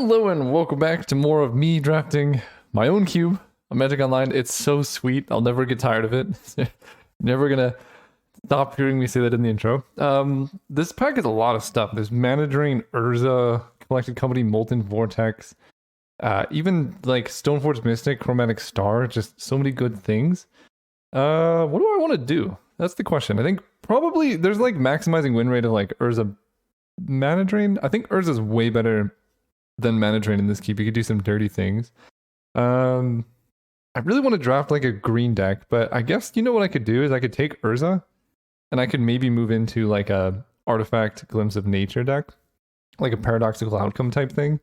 Hello and welcome back to more of me drafting my own cube on Magic Online. It's so sweet. I'll never get tired of it. Never gonna stop hearing me say that in the intro. This pack is a lot of stuff. There's Mana Drain, Urza, Collected Company, Molten Vortex, even like Stoneforge Mystic, Chromatic Star, just so many good things. What do I want to do? That's the question. I think probably there's like maximizing win rate of like Urza Mana Drain. I think Urza's way better than Mana Drain in this cube. You could do some dirty things. I really want to draft like a green deck, but I guess you know what I could do is I could take Urza and I could maybe move into like a artifact Glimpse of Nature deck, like a paradoxical outcome type thing.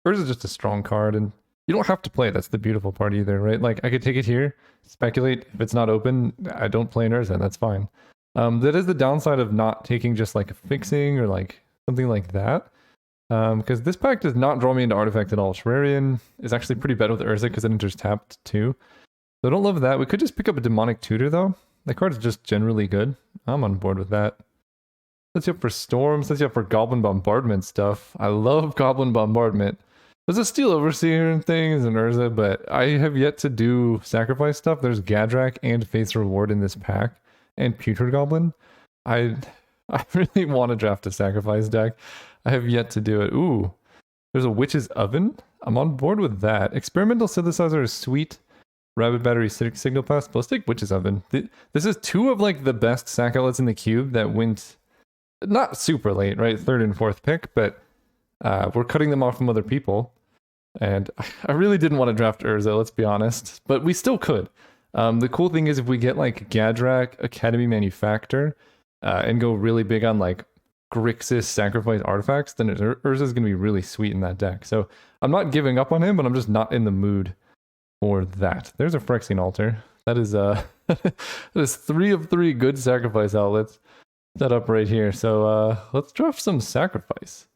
Urza's just a strong card and you don't have to play it. That's the beautiful part either, right? Like I could take it here, speculate. If it's not open, I don't play an Urza. That's fine. That is the downside of not taking just like a fixing or like something like that. Because this pack does not draw me into artifact at all. Shrarian is actually pretty bad with Urza because it enters tapped too. So I don't love that. We could just pick up a Demonic Tutor though. That card is just generally good. I'm on board with that. Sets you up for Storm, sets you up for Goblin Bombardment stuff. I love Goblin Bombardment. There's a Steel Overseer and things and Urza, but I have yet to do sacrifice stuff. There's Gadrak and Faith's Reward in this pack, and Putrid Goblin. I really want to draft a sacrifice deck. I have yet to do it. Ooh, there's a Witch's Oven. I'm on board with that. Experimental Synthesizer is sweet. Rabbit Battery, Signal Pass, Ballistic, Witch's Oven. This is two of like the best sack outlets in the cube that went not super late, right? Third and fourth pick, but we're cutting them off from other people. And I really didn't want to draft Urza, let's be honest, but we still could. The cool thing is if we get like Gadrak, Academy Manufactor, and go really big on like Grixis sacrifice artifacts, then Urza is going to be really sweet in that deck. So I'm not giving up on him, but I'm just not in the mood for that. There's a Phyrexian Altar. That is that is 3 of 3 good sacrifice outlets set up right here. So let's draft some sacrifice.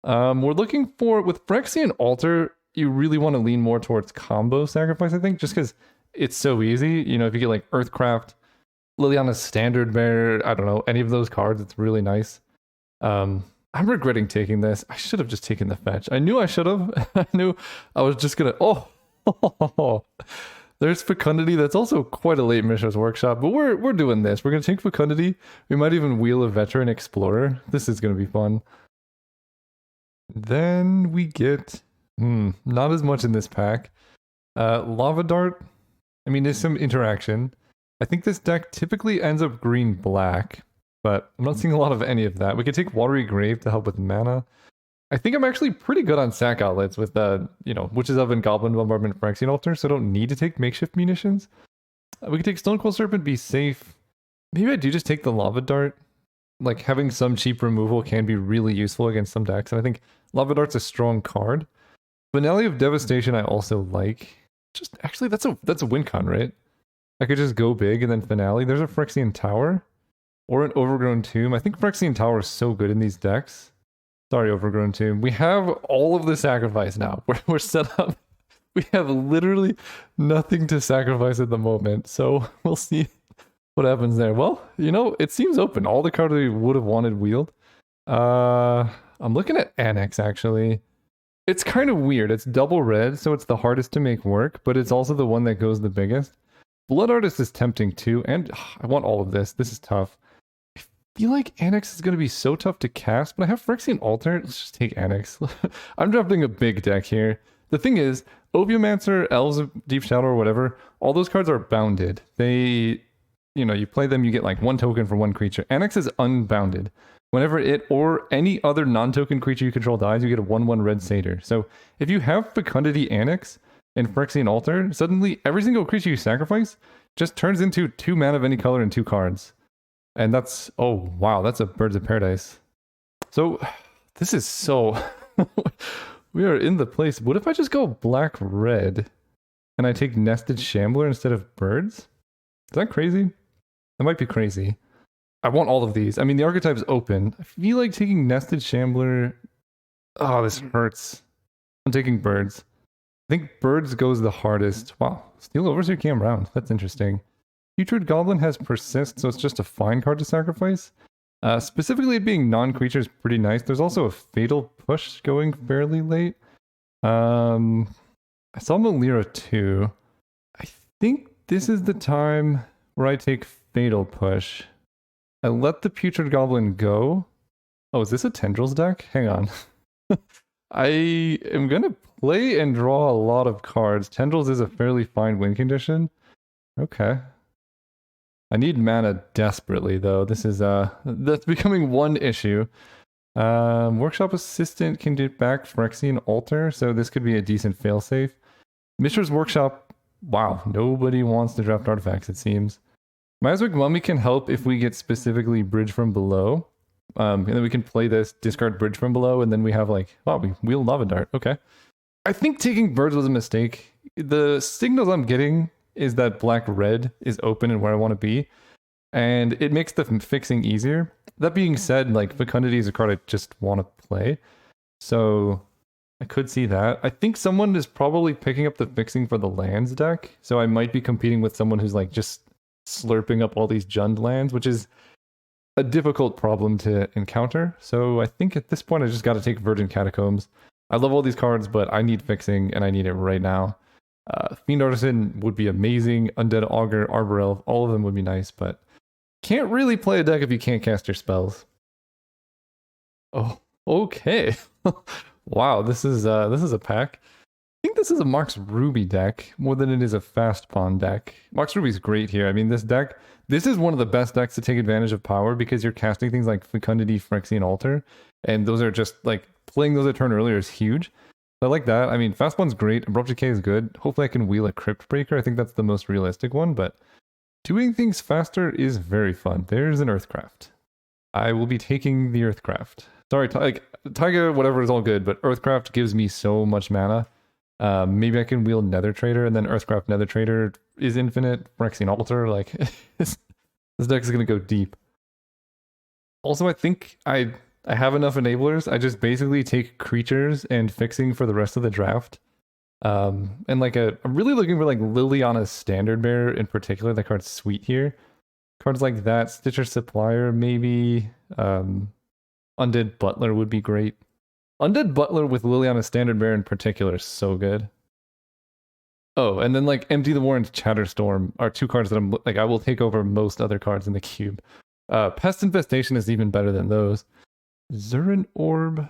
We're looking for, with Phyrexian Altar, you really want to lean more towards combo sacrifice, I think, just because it's so easy. You know, if you get like Earthcraft, Liliana's Standard Bearer, I don't know, any of those cards, it's really nice. I'm regretting taking this. I should have just taken the fetch. I knew I should have. I knew I was just gonna. Oh, there's Fecundity. That's also quite a late Mishra's Workshop, but we're doing this. We're gonna take Fecundity. We might even wheel a Veteran Explorer. This is gonna be fun. Then we get not as much in this pack. Lava Dart. I mean, there's some interaction. I think this deck typically ends up green-black, but I'm not seeing a lot of any of that. We could take Watery Grave to help with mana. I think I'm actually pretty good on sack outlets with, Witch's Oven, Goblin Bombardment, Phyrexian Altar, so I don't need to take Makeshift Munitions. We could take Stonecoil Serpent, be safe. Maybe I do just take the Lava Dart. Like, having some cheap removal can be really useful against some decks, and I think Lava Dart's a strong card. Finale of Devastation I also like. Just, actually, that's a win con, right? I could just go big and then Finale. There's a Phyrexian Tower. Or an Overgrown Tomb. I think Phyrexian Tower is so good in these decks. Sorry, Overgrown Tomb. We have all of the sacrifice now. We're set up. We have literally nothing to sacrifice at the moment. So we'll see what happens there. Well, you know, it seems open. All the cards we would have wanted wheeled. I'm looking at Annex, actually. It's kind of weird. It's double red, so it's the hardest to make work, but it's also the one that goes the biggest. Blood Artist is tempting too, and I want all of this. This is tough. I feel like Annex is going to be so tough to cast, but I have Phyrexian Altar. Let's just take Annex. I'm drafting a big deck here. The thing is, Ophiomancer, Elves of Deep Shadow, or whatever, all those cards are bounded. They, you play them, you get like 1 token for 1 creature. Annex is unbounded. Whenever it or any other non-token creature you control dies, you get a 1/1 red satyr. So if you have Fecundity Annex and Phyrexian Altar, suddenly every single creature you sacrifice just turns into 2 mana of any color and 2 cards. And that's, oh wow, that's a Birds of Paradise. So this is so, we are in the place. What if I just go black-red and I take Nested Shambler instead of birds? Is that crazy? That might be crazy. I want all of these. I mean, the archetype's open. I feel like taking Nested Shambler. Oh, this hurts. I'm taking birds. I think birds goes the hardest. Wow, Steel Overseer came around. That's interesting. Putrid Goblin has Persist, so it's just a fine card to sacrifice. Specifically, it being non-creature is pretty nice. There's also a Fatal Push going fairly late. I saw Melira too. I think this is the time where I take Fatal Push. I let the Putrid Goblin go. Oh, is this a Tendrils deck? Hang on. I am gonna play and draw a lot of cards. Tendrils is a fairly fine win condition. Okay. I need mana desperately though. This is that's becoming one issue. Workshop Assistant can get back Phyrexian Altar, so this could be a decent failsafe. Mishra's Workshop, wow, nobody wants to draft artifacts, it seems. Miasmic Mummy can help if we get specifically Bridge from Below. And then we can play this, discard Bridge from Below, and then we have like, wow, we wheel Lava Dart. Okay. I think taking Birds was a mistake. The signals I'm getting is that black-red is open and where I want to be, and it makes the fixing easier. That being said, like, Fecundity is a card I just want to play, so I could see that. I think someone is probably picking up the fixing for the lands deck, so I might be competing with someone who's like just slurping up all these Jund lands, which is a difficult problem to encounter. So I think at this point I just got to take Virgin Catacombs. I love all these cards, but I need fixing, and I need it right now. Fiend Artisan would be amazing. Undead Augur, Arbor Elf, all of them would be nice, but can't really play a deck if you can't cast your spells. Oh, okay. Wow, this is a pack. I think this is a Mox Ruby deck more than it is a Fast Pawn deck. Mox Ruby's great here. I mean, this is one of the best decks to take advantage of power because you're casting things like Fecundity, Phyrexian Altar, and those are just like playing those a turn earlier is huge. I like that. I mean, Fast Pawn's great. Abrupt Decay is good. Hopefully I can wheel a Crypt Breaker. I think that's the most realistic one, but doing things faster is very fun. There's an Earthcraft. I will be taking the Earthcraft. Sorry, Taiga, whatever is all good, but Earthcraft gives me so much mana. Maybe I can wheel Nether Trader, and then Earthcraft Nether Trader is infinite. Phyrexian Altar, like, this deck is going to go deep. Also, I think I have enough enablers. I just basically take creatures and fixing for the rest of the draft. And like I'm really looking for like Liliana's Standard Bearer in particular. That card's sweet here. Cards like that, Stitcher Supplier maybe. Undead Butler would be great. Undead Butler with Liliana's Standard Bearer in particular is so good. Oh, and then like Empty the War and Chatterstorm are two cards that I'm like I will take over most other cards in the cube. Pest Infestation is even better than those. Zurin Orb,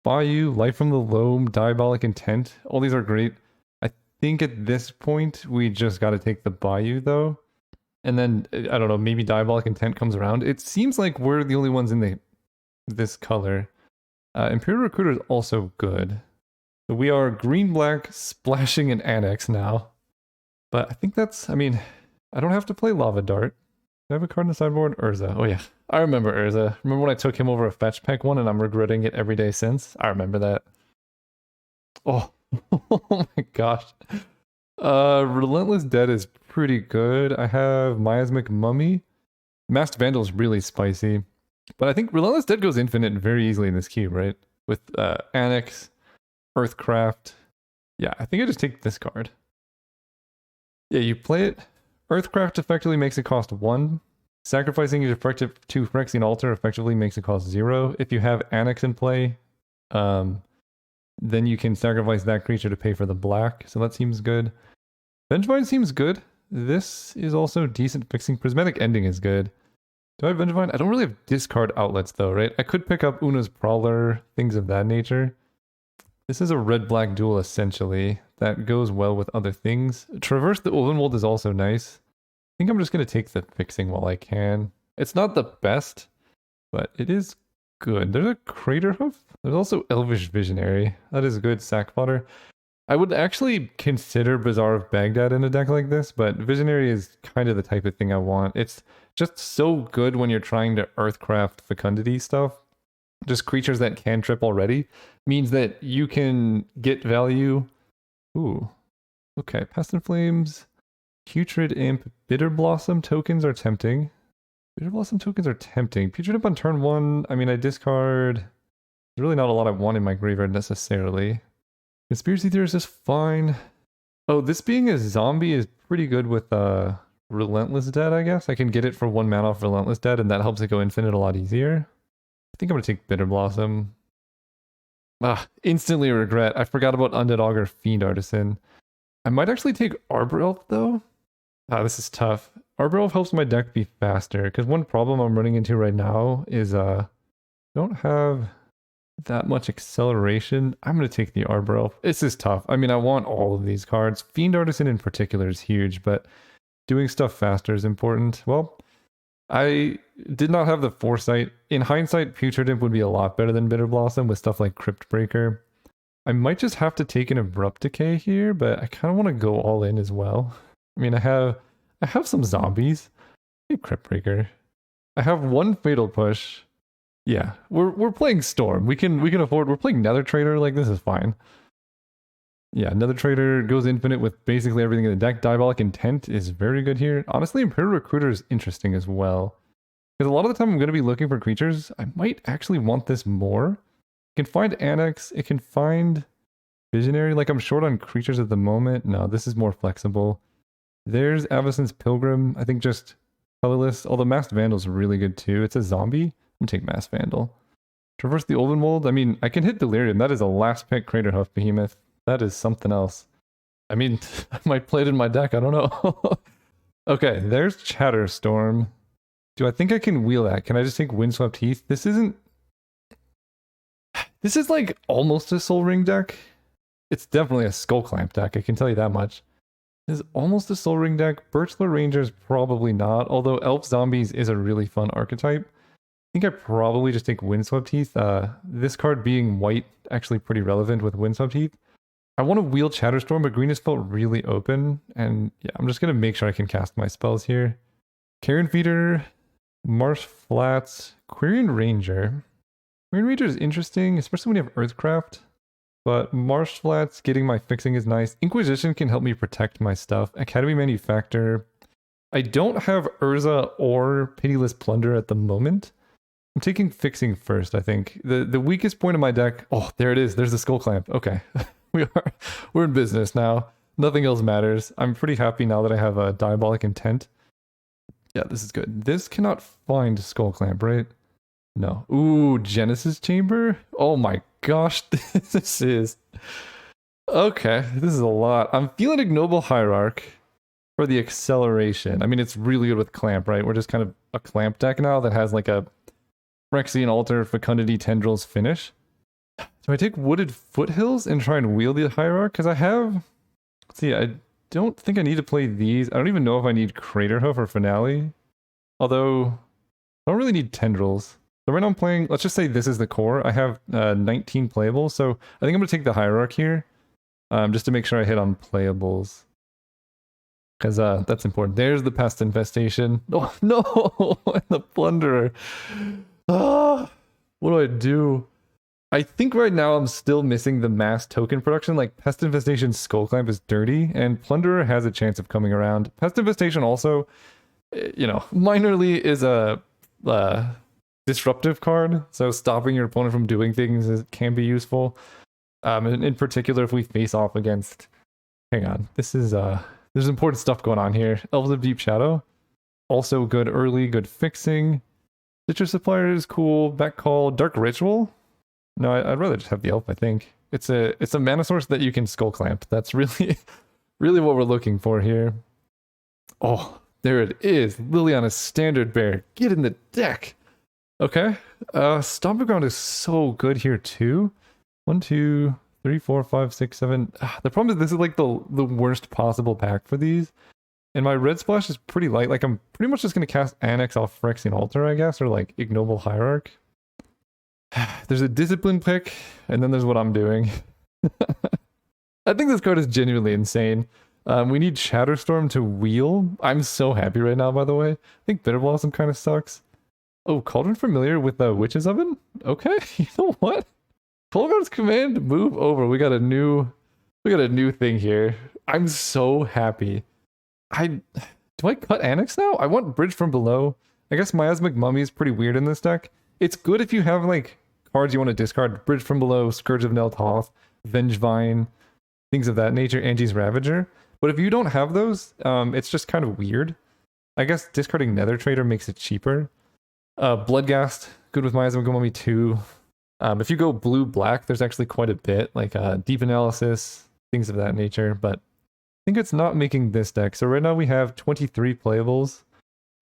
Bayou, Life from the Loam, Diabolic Intent. All these are great. I think at this point we just got to take the Bayou though. And then I don't know, maybe Diabolic Intent comes around. It seems like we're the only ones in this color. Imperial Recruiter is also good. So we are green-black, splashing an Annex now. But I think that's, I mean, I don't have to play Lava Dart. Do I have a card in the sideboard? Urza. Oh yeah, I remember Urza. Remember when I took him over a fetch pack one and I'm regretting it every day since? I remember that. Oh, oh my gosh. Relentless Dead is pretty good. I have Miasmic Mummy. Masked Vandal is really spicy. But I think Relentless Dead goes infinite very easily in this cube, right? With Annex, Earthcraft. Yeah, I think I just take this card. Yeah, you play it. Earthcraft effectively makes it cost 1. Sacrificing your effective to Phyrexian Altar effectively makes it cost 0. If you have Annex in play, then you can sacrifice that creature to pay for the black. So that seems good. Vengevine seems good. This is also decent fixing. Prismatic Ending is good. Do I have Vengevine? I don't really have discard outlets though, right? I could pick up Una's Prowler, things of that nature. This is a red-black duel essentially. That goes well with other things. Traverse the Ulvenwald is also nice. I think I'm just going to take the fixing while I can. It's not the best, but it is good. There's a Crater Hoof. There's also Elvish Visionary. That is good sack fodder. I would actually consider Bazaar of Baghdad in a deck like this, but Visionary is kind of the type of thing I want. It's just so good when you're trying to Earthcraft Fecundity stuff. Just creatures that can trip already means that you can get value. Ooh. Okay, Pest and Flames, Putrid Imp, Bitter Blossom tokens are tempting. Bitter Blossom tokens are tempting. Putrid Imp on turn 1, I mean, I discard. There's really not a lot I want in my graveyard necessarily. Conspiracy Theorist is fine. Oh, this being a zombie is pretty good with Relentless Dead, I guess. I can get it for 1 mana off Relentless Dead, and that helps it go infinite a lot easier. I think I'm going to take Bitter Blossom. Instantly regret. I forgot about Undead Augur Fiend Artisan. I might actually take Arbor Elf though. This is tough. Arbor Elf helps my deck be faster, because one problem I'm running into right now is don't have that much acceleration. I'm gonna take the Arbor Elf. This is tough. I mean, I want all of these cards. Fiend Artisan in particular is huge, but doing stuff faster is important. Well, I did not have the foresight. In hindsight, Putrid Imp would be a lot better than Bitter Blossom with stuff like Crypt Breaker. I might just have to take an Abrupt Decay here, but I kind of want to go all in as well. I mean, I have some zombies. Hey, Crypt Breaker. I have one Fatal Push. Yeah, we're playing Storm. We can afford. We're playing Nether Trader. Like, this is fine. Yeah, Nether Trader goes infinite with basically everything in the deck. Diabolic Intent is very good here. Honestly, Imperial Recruiter is interesting as well. Because a lot of the time I'm going to be looking for creatures. I might actually want this more. It can find Annex. It can find Visionary. Like, I'm short on creatures at the moment. No, this is more flexible. There's Avacyn's Pilgrim. I think just colorless. Although Masked Vandal's really good too. It's a zombie. I'm going to take Masked Vandal. Traverse the Ulvenwold. I mean, I can hit Delirium. That is a last pick Craterhoof Behemoth. That is something else. I mean, I might play it in my deck. I don't know. Okay, there's Chatterstorm. Do I think I can wheel that? Can I just take Windswept Heath? This isn't... This is like almost a Soul Ring deck. It's definitely a Skull Clamp deck, I can tell you that much. This is almost a Soul Ring deck. Birchler Rangers probably not, although Elf Zombies is a really fun archetype. I think I probably just take Windswept Heath. This card being white, actually pretty relevant with Windswept Heath. I want to wheel Chatterstorm, but green has felt really open. And yeah, I'm just going to make sure I can cast my spells here. Carrion Feeder, Marsh Flats, Quirion Ranger. Quirion Ranger is interesting, especially when you have Earthcraft. But Marsh Flats, getting my fixing is nice. Inquisition can help me protect my stuff. Academy Manufactor. I don't have Urza or Pitiless Plunder at the moment. I'm taking fixing first, I think. The weakest point of my deck... Oh, there it is. There's the Skull Clamp. Okay. We're in business now. Nothing else matters. I'm pretty happy now that I have a Diabolic Intent. Yeah, this is good. This cannot find Skull Clamp, right? No. Ooh, Genesis Chamber? Oh my gosh, this is... Okay, this is a lot. I'm feeling Ignoble Hierarch for the acceleration. I mean, it's really good with Clamp, right? We're just kind of a Clamp deck now that has like a Phyrexian Altar, Fecundity, Tendrils finish. Do I take Wooded Foothills and try and wheel the Hierarch? Because I have... Let's see, I don't think I need to play these. I don't even know if I need Craterhoof or Finale. Although, I don't really need Tendrils. So right now I'm playing... Let's just say this is the core. I have 19 playables, so I think I'm going to take the Hierarch here. Just to make sure I hit on playables. Because that's important. There's the Pest Infestation. Oh, no! And the Plunderer. Ah, what do I do? I think right now I'm still missing the mass token production. Like, Pest Infestation Skull Clamp is dirty, and Plunderer has a chance of coming around. Pest Infestation also, you know, minorly is a disruptive card, so stopping your opponent from doing things can be useful. In particular, if we face off against... Hang on, this is... There's important stuff going on here. Elves of Deep Shadow. Also good early, good fixing. Citrus Supplier is cool. Back Call. Dark Ritual. No, I'd rather just have the elf, I think. It's a mana source that you can Skull Clamp. That's really, really what we're looking for here. Oh, there it is. Liliana's Standard Bearer. Get in the deck. Okay. Stomping Ground is so good here too. 1, 2, 3, 4, 5, 6, 7. The problem is this is like the worst possible pack for these. And my red splash is pretty light. Like, I'm pretty much just going to cast Annex off Phyrexian Altar, I guess, or like Ignoble Hierarch. There's a Discipline pick, and then there's what I'm doing. I think this card is genuinely insane. We need Chatterstorm to wheel. I'm so happy right now, by the way. I think Bitter Blossom kind of sucks. Oh, Cauldron Familiar with the Witch's Oven? Okay, you know what? Colgar's Command, move over. We got a new thing here. I'm so happy. Do I cut Annex now? I want Bridge from Below. I guess Miasmic Mummy is pretty weird in this deck. It's good if you have like cards you want to discard. Bridge from Below, Scourge of Neltoth, Vengevine, things of that nature, Angie's Ravager. But if you don't have those, it's just kind of weird. I guess discarding Nether Trader makes it cheaper. Bloodghast, good with Miasmic Mummy too. If you go blue-black, there's actually quite a bit, like deep analysis, things of that nature, but I think it's not making this deck. So right now we have 23 playables,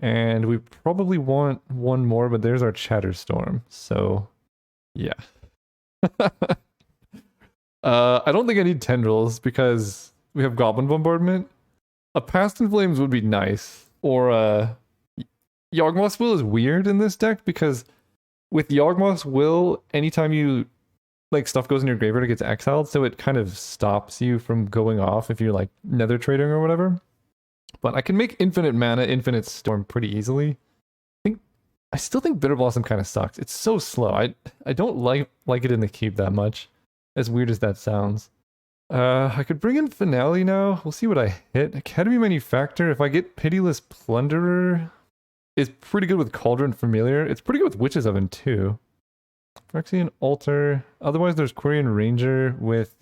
and we probably want one more, but there's our Chatterstorm, so yeah. I don't think I need Tendrils because we have Goblin Bombardment. A Past in Flames would be nice, or Yawgmoth's Will is weird in this deck because with Yawgmoth's Will, anytime you like stuff goes in your graveyard, it gets exiled, so it kind of stops you from going off if you're like nether trading or whatever. But I can make infinite mana, infinite storm pretty easily. I still think Bitter Blossom kind of sucks. It's so slow. I don't like it in the cube that much. As weird as that sounds. I could bring in Finale now. We'll see what I hit. Academy Manufactor. If I get Pitiless Plunderer, is pretty good with Cauldron Familiar. It's pretty good with Witch's Oven too. Phyrexian Altar. Otherwise, there's Quarian Ranger with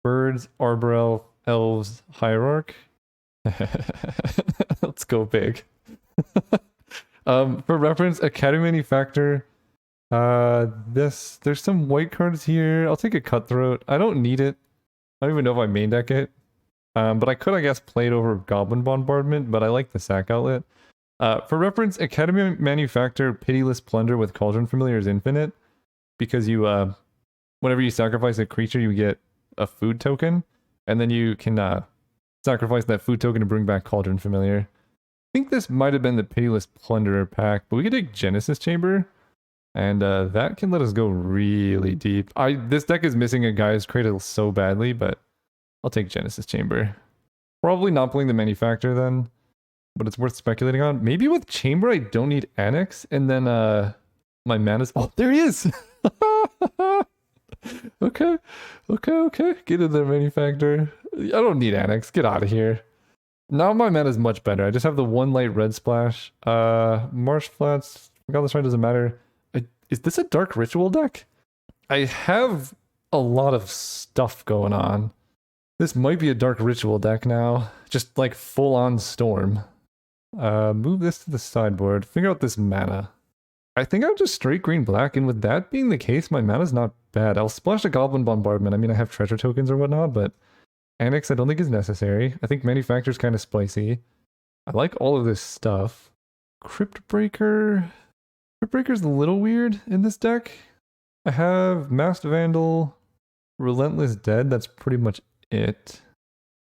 Birds, Arbor Elves, Hierarch. Let's go big. For reference, Academy Manufactor. There's some white cards here. I'll take a Cutthroat. I don't need it. I don't even know if I main deck it. But I could, I guess, play it over Goblin Bombardment, but I like the sack outlet. For reference, Academy Manufactor Pitiless Plunder with Cauldron Familiar is infinite. Because you, whenever you sacrifice a creature, you get a food token. And then you can sacrifice that food token to bring back Cauldron Familiar. I think this might have been the Pitiless Plunderer pack, but we could take Genesis Chamber. And that can let us go really deep. This deck is missing a Gaia's Cradle so badly, but I'll take Genesis Chamber. Probably not playing the Manufactor then, but it's worth speculating on. Maybe with Chamber I don't need Annex, and then my mana's... Oh, there he is! Okay. Get in there, Manufactor. I don't need Annex. Get out of here. Now my mana's much better. I just have the one light red splash. Marsh Flats. Regardless, right, doesn't matter. Is this a Dark Ritual deck? I have a lot of stuff going on. This might be a Dark Ritual deck now. Just like full on Storm. Move this to the sideboard. Figure out this mana. I think I'm just straight green-black, and with that being the case, my mana's not bad. I'll splash a Goblin Bombardment. I mean, I have treasure tokens or whatnot, but Annex I don't think is necessary. I think Manufacture's kind of spicy. I like all of this stuff. Crypt Breaker... Crypt Breaker's a little weird in this deck. I have Masked Vandal, Relentless Dead, that's pretty much it.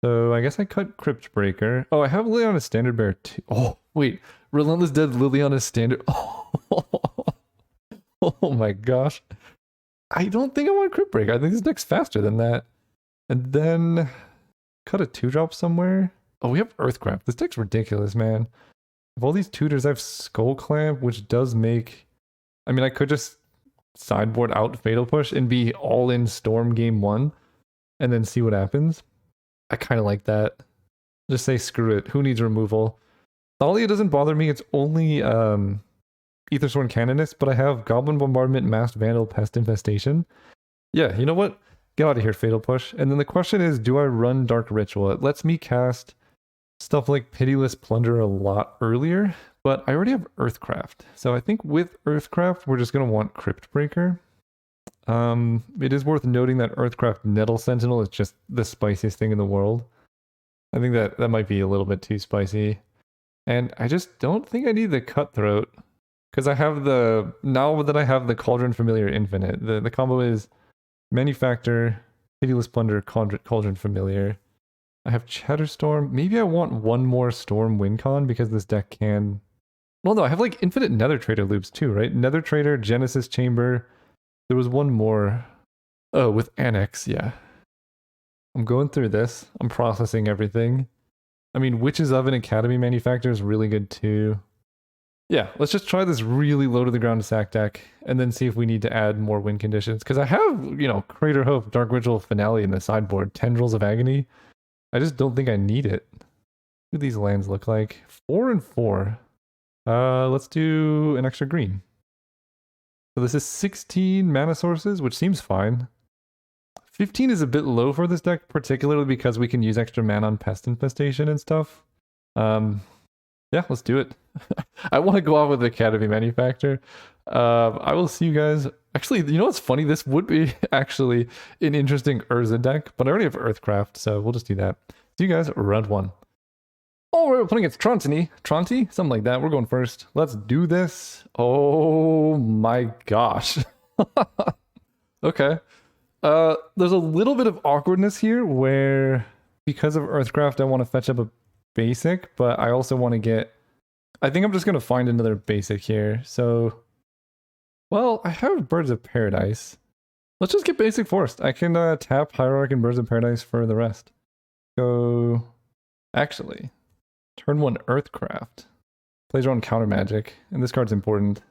So I guess I cut Crypt Breaker. Oh, I have Liliana Standard Bearer too. Oh, wait. Relentless Dead, Liliana Standard... Oh my gosh. I don't think I want Crypt Breaker. I think this deck's faster than that. And then cut a 2-drop somewhere. Oh, we have Earthcraft. This deck's ridiculous, man. Of all these tutors, I have Skull Clamp, which does make... I mean, I could just sideboard out Fatal Push and be all in Storm game 1 and then see what happens. I kind of like that. Just say screw it. Who needs removal? Thalia doesn't bother me. It's only Aethersworn Canonist, but I have Goblin Bombardment, Masked Vandal, Pest Infestation. Yeah, you know what? Get out of here, Fatal Push. And then the question is, do I run Dark Ritual? It lets me cast stuff like Pitiless Plunder a lot earlier, but I already have Earthcraft. So I think with Earthcraft, we're just going to want Crypt Breaker. It is worth noting that Earthcraft Nettle Sentinel is just the spiciest thing in the world. I think that might be a little bit too spicy. And I just don't think I need the Cutthroat, because I have now that I have the Cauldron Familiar Infinite, the combo is Manufactor, Pitiless Plunder, Cauldron Familiar. I have Chatterstorm. Maybe I want one more Storm Wincon because this deck can... Well, no, I have like infinite Nether Trader loops too, right? Nether Trader, Genesis Chamber. There was one more. Oh, with Annex, yeah. I'm going through this. I'm processing everything. I mean, Witch's Oven Academy Manufactor is really good too. Yeah, let's just try this really low to the ground sack deck and then see if we need to add more win conditions. Because I have, Crater Hope, Dark Ritual, Finale in the sideboard, Tendrils of Agony. I just don't think I need it. What do these lands look like? 4 and 4. Let's do an extra green. So this is 16 mana sources, which seems fine. 15 is a bit low for this deck, particularly because we can use extra mana on Pest Infestation and stuff. Yeah, let's do it. I want to go out with the Academy Manufacturer. I will see you guys. Actually, you know what's funny? This would be actually an interesting Urza deck, but I already have Earthcraft, so we'll just do that. See you guys round one. Oh, we're playing against Tronti, something like that. We're going first. Let's do this. Oh my gosh. Okay. There's a little bit of awkwardness here where because of Earthcraft, I want to fetch up a basic, but I also want to get. I think I'm just gonna find another basic here. So, well, I have Birds of Paradise. Let's just get basic first. I can tap Hierarch and Birds of Paradise for the rest. So, actually, turn one Earthcraft. Plays around counter magic, and this card's important.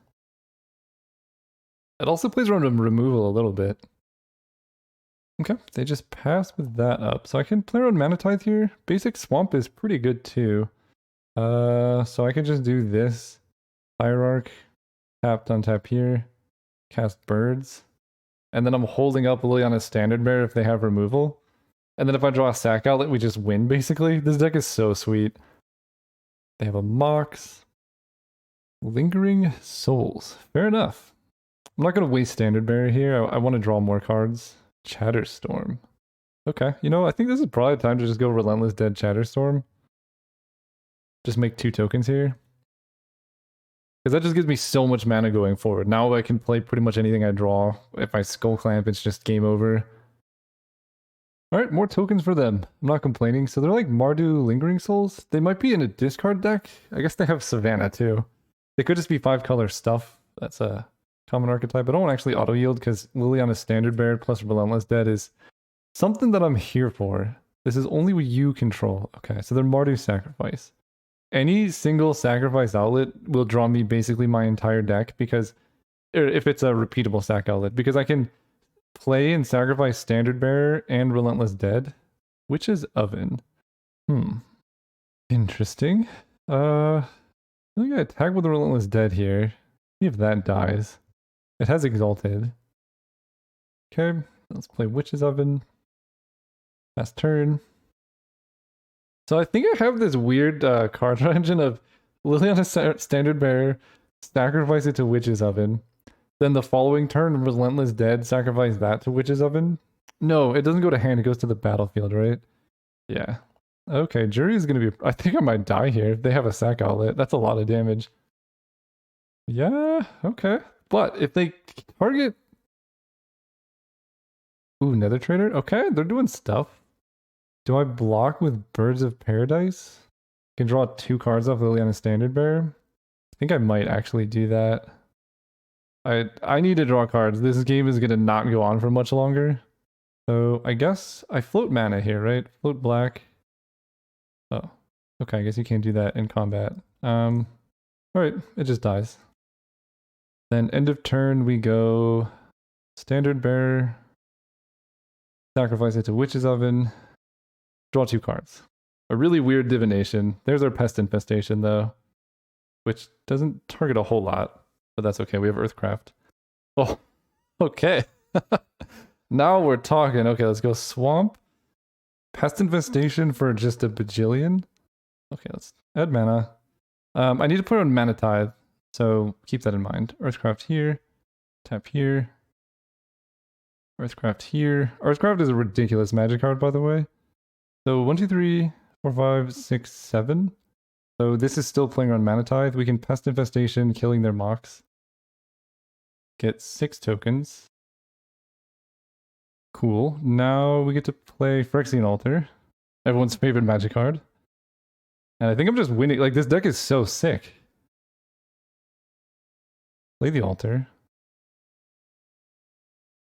It also plays around removal a little bit. Okay, they just pass with that up. So I can play around Mana Tithe here. Basic Swamp is pretty good too. So I can just do this. Hierarch, tap, untap here, cast Birds. And then I'm holding up Liliana's Standard Bearer if they have removal. And then if I draw a sack outlet, we just win basically. This deck is so sweet. They have a Mox. Lingering Souls. Fair enough. I'm not going to waste Standard Bearer here. I want to draw more cards. Chatterstorm. Okay, you know, I think this is probably time to just go Relentless Dead Chatterstorm. Just make 2 tokens here. Because that just gives me so much mana going forward. Now I can play pretty much anything I draw. If I Skull Clamp, it's just game over. Alright, more tokens for them. I'm not complaining. So they're like Mardu Lingering Souls. They might be in a discard deck. I guess they have Savannah too. They could just be 5-color stuff. That's a common archetype. I don't want to actually auto-yield because Liliana's Standard Bearer plus Relentless Dead is something that I'm here for. This is only what you control. Okay, so they're Mardu Sacrifice. Any single sacrifice outlet will draw me basically my entire deck because if it's a repeatable sack outlet, because I can play and sacrifice Standard Bearer and Relentless Dead. Witch's Oven. Interesting. I think I attack with the Relentless Dead here. See if that dies. It has Exalted. Okay, let's play Witch's Oven. Last turn. So I think I have this weird card engine of Liliana Standard Bearer, sacrifice it to Witch's Oven. Then the following turn, Relentless Dead, sacrifice that to Witch's Oven. No, it doesn't go to hand, it goes to the battlefield, right? Yeah. Okay, Jury is going to be... I think I might die here if they have a sack outlet. That's a lot of damage. Yeah, okay. But if they target... Ooh, Nether Trader? Okay, they're doing stuff. Do I block with Birds of Paradise? I can draw 2 cards off Liliana Standard Bearer. I think I might actually do that. I need to draw cards. This game is going to not go on for much longer. So I guess I float mana here, right? Float black. Oh, okay. I guess you can't do that in combat. All right, it just dies. Then end of turn, we go Standard Bearer. Sacrifice it to Witch's Oven. Draw 2 cards. A really weird divination. There's our Pest Infestation, though, which doesn't target a whole lot, but that's okay. We have Earthcraft. Oh, okay. Now we're talking. Okay, let's go Swamp. Pest Infestation for just a bajillion. Okay, let's add mana. I need to put on Mana Tithe, so keep that in mind. Earthcraft here. Tap here. Earthcraft here. Earthcraft is a ridiculous magic card, by the way. So 1, 2, 3, 4, 5, 6, 7. So this is still playing on Mana Tithe. We can Pest Infestation, killing their Mox. Get 6 tokens. Cool. Now we get to play Phyrexian Altar. Everyone's favorite magic card. And I think I'm just winning. Like, this deck is so sick. Play the Altar.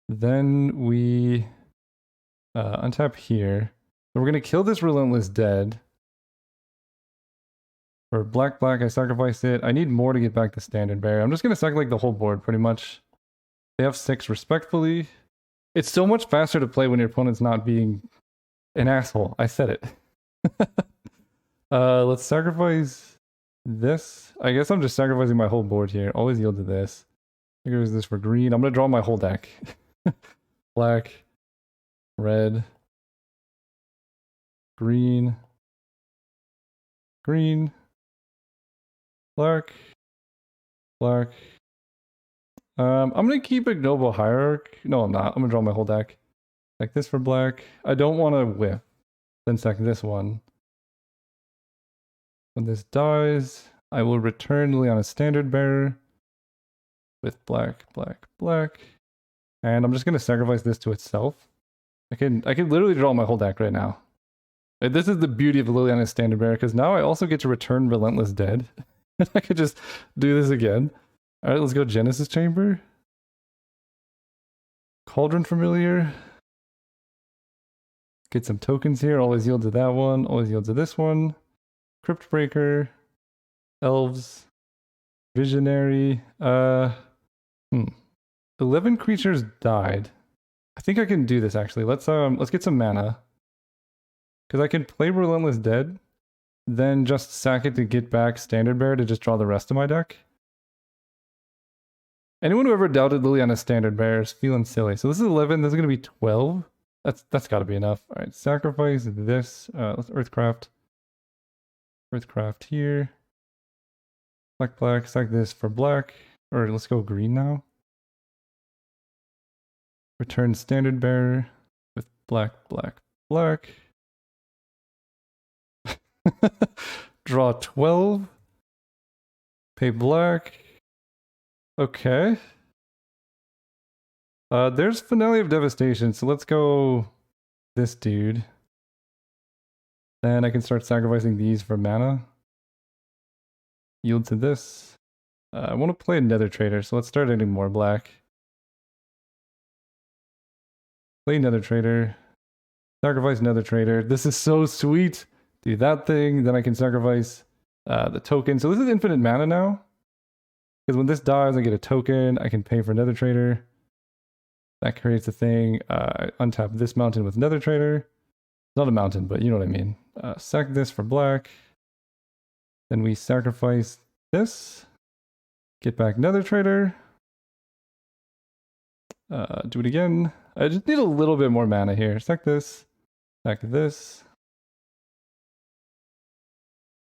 Then we untap here. So we're going to kill this Relentless Dead. For black, I sacrifice it. I need more to get back the Standard Bearer. I'm just going to sack like the whole board, pretty much. They have 6 respectfully. It's so much faster to play when your opponent's not being an asshole. I said it. Let's sacrifice this. I guess I'm just sacrificing my whole board here. Always yield to this. I think it was this for green. I'm going to draw my whole deck. Black, red, green, green, black, black. I'm gonna keep Ignoble Hierarch. No, I'm not. I'm gonna draw my whole deck. Like this for black. I don't want to whiff. Then sack this one. When this dies, I will return Liliana's Standard Bearer with black, black, black. And I'm just gonna sacrifice this to itself. I can literally draw my whole deck right now. This is the beauty of Liliana's Standard Bearer, because now I also get to return Relentless Dead. I could just do this again. Alright, let's go Genesis Chamber. Cauldron Familiar. Get some tokens here. Always yield to that one. Always yield to this one. Crypt Breaker. Elves. Visionary. 11 creatures died. I think I can do this actually. Let's get some mana. Because I can play Relentless Dead, then just sack it to get back Standard Bearer to just draw the rest of my deck. Anyone who ever doubted Liliana's Standard Bearer is feeling silly. So this is 11, this is going to be 12. That's got to be enough. All right, sacrifice this. Let's Earthcraft. Earthcraft here. Black, black, sack this for black. Or let's go green now. Return Standard Bearer with black, black, black. Draw 12. Pay black. Okay. There's Finale of Devastation, so let's go this dude. Then I can start sacrificing these for mana. Yield to this. I want to play Nether Trader, so let's start adding more black. Play Nether Trader. Sacrifice Nether Trader. This is so sweet. Do that thing, then I can sacrifice the token. So this is infinite mana now. Because when this dies, I get a token. I can pay for Nether Trader. That creates a thing. I untap this mountain with Nether Trader. Not a mountain, but you know what I mean. Sack this for black. Then we sacrifice this. Get back Nether Trader. Do it again. I just need a little bit more mana here. Sack this. Sack this.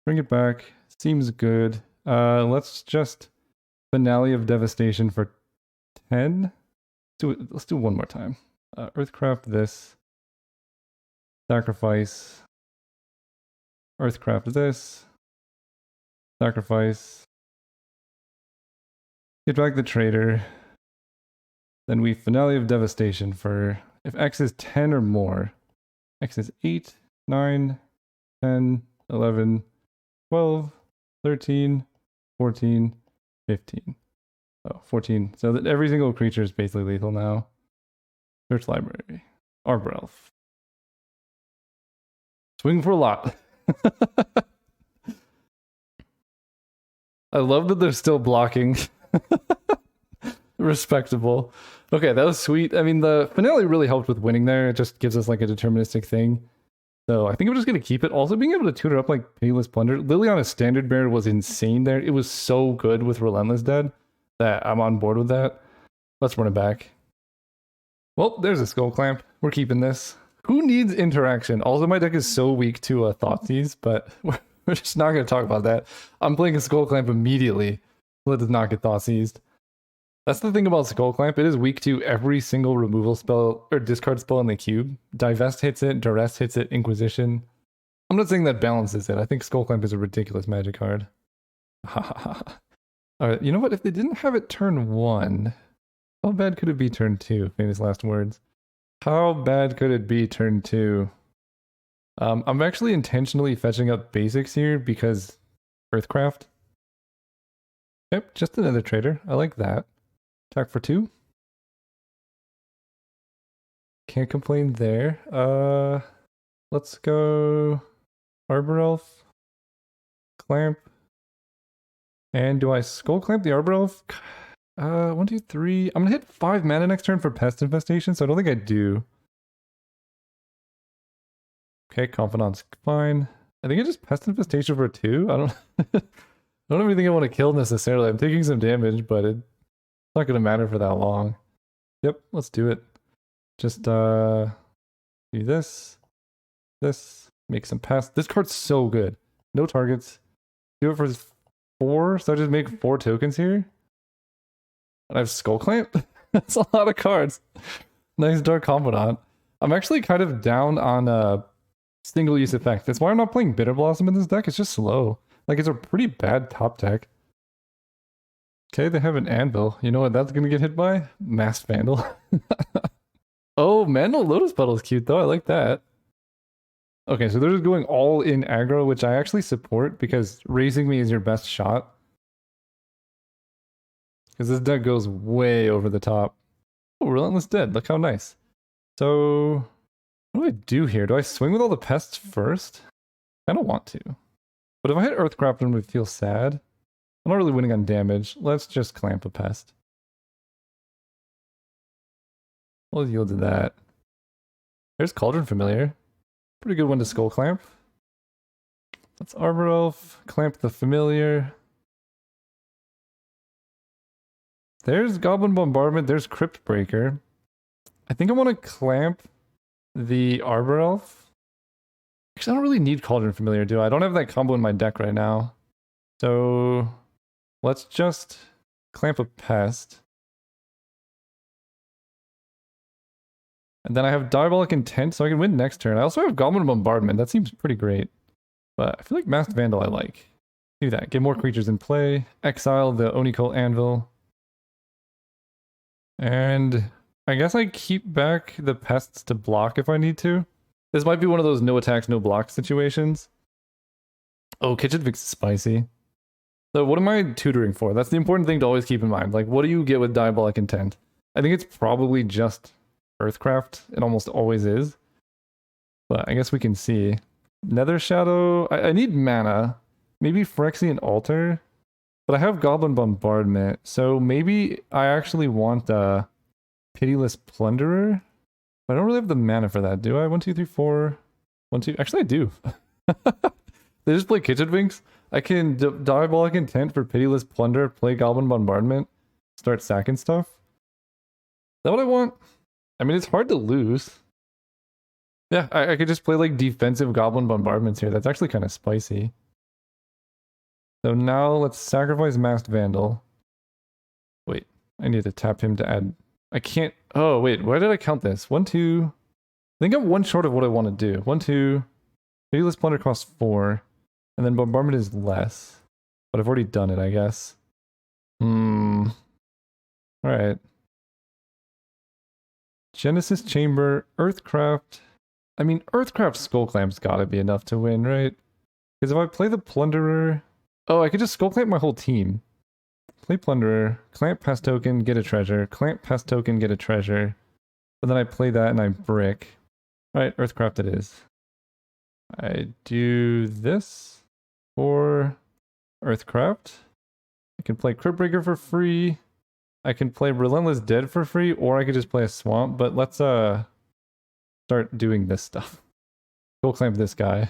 Bring it back. Seems good. Let's just Finale of Devastation for 10. Let's do it one more time. Earthcraft this. Sacrifice. Earthcraft this. Sacrifice. Get back the trader. Then we Finale of Devastation for if X is 10 or more. X is 8, 9, 10, 11, 12, 13, 14, 15. Oh, 14. So that every single creature is basically lethal now. Search Library. Arbor Elf. Swing for a lot. I love that they're still blocking. Respectable. Okay, that was sweet. I mean, the finale really helped with winning there. It just gives us like a deterministic thing. So I think I'm just going to keep it. Also, being able to tutor up like Pitiless Plunder. Liliana's Standard Bearer was insane there. It was so good with Relentless Dead that I'm on board with that. Let's run it back. Well, there's a Skull Clamp. We're keeping this. Who needs interaction? Also, my deck is so weak to Thoughtseize, but we're just not going to talk about that. I'm playing a Skull Clamp immediately. Let it not get Thoughtseized. That's the thing about Skull Clamp. It is weak to every single removal spell or discard spell in the cube. Divest hits it, Duress hits it, Inquisition. I'm not saying that balances it. I think Skull Clamp is a ridiculous magic card. Alright, you know what? If they didn't have it turn 1, how bad could it be turn 2? Famous last words. How bad could it be turn 2? I'm actually intentionally fetching up basics here because Earthcraft. Yep, just another trader. I like that. Attack for 2. Can't complain there. Let's go Arbor Elf. Clamp. And do I Skull Clamp the Arbor Elf? 1, 2, 3. I'm gonna hit 5 mana next turn for Pest Infestation, so I don't think I do. Okay, Confidant's fine. I think I just Pest Infestation for 2. I don't I don't even think I want to kill necessarily. I'm taking some damage, but it's not gonna matter for that long. Yep, let's do it. Just do this. This. Make some pass. This card's so good. No targets. Do it for 4, so I just make 4 tokens here. And I have Skull Clamp. That's a lot of cards. Nice Dark Confidant. I'm actually kind of down on single use effect. That's why I'm not playing Bitter Blossom in this deck. It's just slow. Like, it's a pretty bad top deck. Okay, they have an Anvil. You know what that's gonna get hit by? Masked Vandal. Oh, Mandel Lotus Petal is cute though. I like that. Okay, so they're just going all in aggro, which I actually support because raising me is your best shot. Because this deck goes way over the top. Oh, Relentless Dead. Look how nice. So, what do I do here? Do I swing with all the pests first? I don't want to. But if I hit Earthcraft, it would feel sad. I'm not really winning on damage. Let's just clamp a pest. We'll yield to that. There's Cauldron Familiar. Pretty good one to Skull Clamp. That's Arbor Elf. Clamp the Familiar. There's Goblin Bombardment. There's Crypt Breaker. I think I want to clamp the Arbor Elf. Actually, I don't really need Cauldron Familiar, do I? I don't have that combo in my deck right now. So let's just clamp a pest. And then I have Diabolic Intent, so I can win next turn. I also have Goblin Bombardment. That seems pretty great. But I feel like Masked Vandal I like. Do that. Get more creatures in play. Exile the Onicult Anvil. And I guess I keep back the pests to block if I need to. This might be one of those no attacks, no block situations. Oh, Kitchen Fix is spicy. So what am I tutoring for? That's the important thing to always keep in mind. Like, what do you get with Diabolic Intent? I think it's probably just Earthcraft. It almost always is. But I guess we can see. Nether Shadow. I need mana. Maybe Phyrexian Altar. But I have Goblin Bombardment. So maybe I actually want Pitiless Plunderer. But I don't really have the mana for that, do I? 1, 2, 3, 4. 1, 2. Actually, I do. They just play Kitchen Finks. I can Diabolic Intent for Pitiless Plunder, play Goblin Bombardment, start sacking stuff. Is that what I want? I mean, it's hard to lose. Yeah, I could just play like defensive Goblin Bombardments here. That's actually kind of spicy. So now let's sacrifice Masked Vandal. Wait, I need to tap him to add... I can't... Oh, wait, why did I count this? 1, 2... I think I'm one short of what I want to do. 1, 2... Pitiless Plunder costs 4. And then Bombardment is less. But I've already done it, I guess. Alright. Genesis Chamber, Earthcraft. I mean, Earthcraft Skullclamp's gotta be enough to win, right? Because if I play the Plunderer... Oh, I could just Skullclamp my whole team. Play Plunderer, clamp pest token, get a treasure, clamp pest token, get a treasure. But then I play that and I brick. Alright, Earthcraft it is. I do this for Earthcraft. I can play Crypt Breaker for free. I can play Relentless Dead for free, or I could just play a Swamp, but let's start doing this stuff. Go clamp this guy.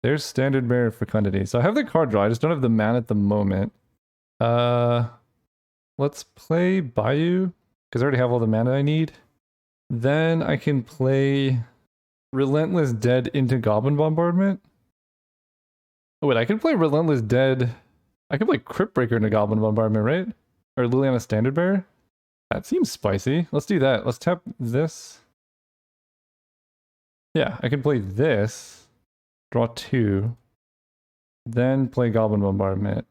There's Standard Bearer Fecundity. So I have the card draw, I just don't have the mana at the moment. Let's play Bayou, because I already have all the mana I need. Then I can play Relentless Dead into Goblin Bombardment. Oh wait, I can play Relentless Dead. I can play Crypt Breaker into Goblin Bombardment, right? Or Liliana Standard Bearer? That seems spicy. Let's do that. Let's tap this. Yeah, I can play this. Draw 2. Then play Goblin Bombardment.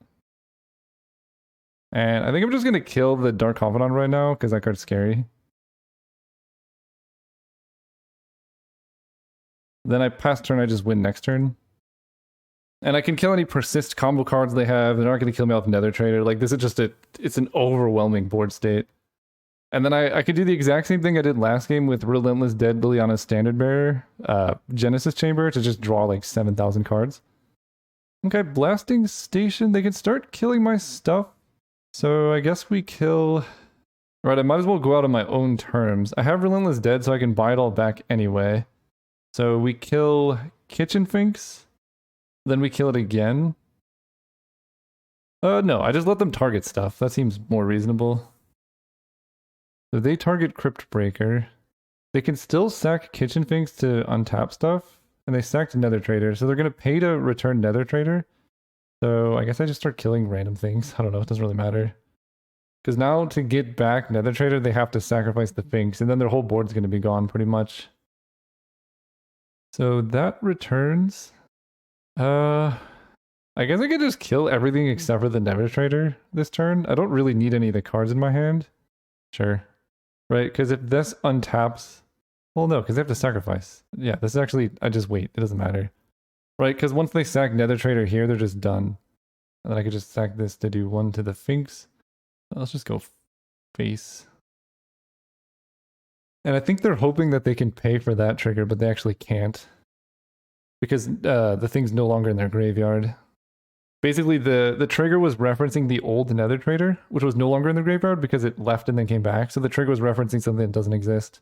And I think I'm just going to kill the Dark Confidant right now, because that card's scary. Then I pass turn, I just win next turn. And I can kill any persist combo cards they have. They're not going to kill me off Nether Trader. Like, this is just it's an overwhelming board state. And then I could do the exact same thing I did last game with Relentless Dead Liliana Standard Bearer, Genesis Chamber, to just draw like 7,000 cards. Okay, Blasting Station. They can start killing my stuff. So I guess we kill... Right, I might as well go out on my own terms. I have Relentless Dead, so I can buy it all back anyway. So we kill Kitchen Finks. Then we kill it again. No, I just let them target stuff. That seems more reasonable. So they target Crypt Breaker. They can still sack Kitchen Finks to untap stuff. and they sacked Nether Trader, so they're gonna pay to return Nether Trader. So I guess I just start killing random things. I don't know, it doesn't really matter. Because now to get back Nether Trader, they have to sacrifice the Finks, and then their whole board's gonna be gone pretty much. So that returns. I guess I could just kill everything except for the Nether Trader this turn. I don't really need any of the cards in my hand. Sure. Right, because if this untaps... Well, no, because they have to sacrifice. Yeah, this is actually... I just wait. It doesn't matter. Right, because once they sack Nether Trader here, they're just done. And then I could just sack this to do 1 to the Finks. Let's just go face. And I think they're hoping that they can pay for that trigger, but they actually can't. Because the thing's no longer in their graveyard. Basically, the trigger was referencing the old Nether Trader, which was no longer in the graveyard because it left and then came back. So the trigger was referencing something that doesn't exist.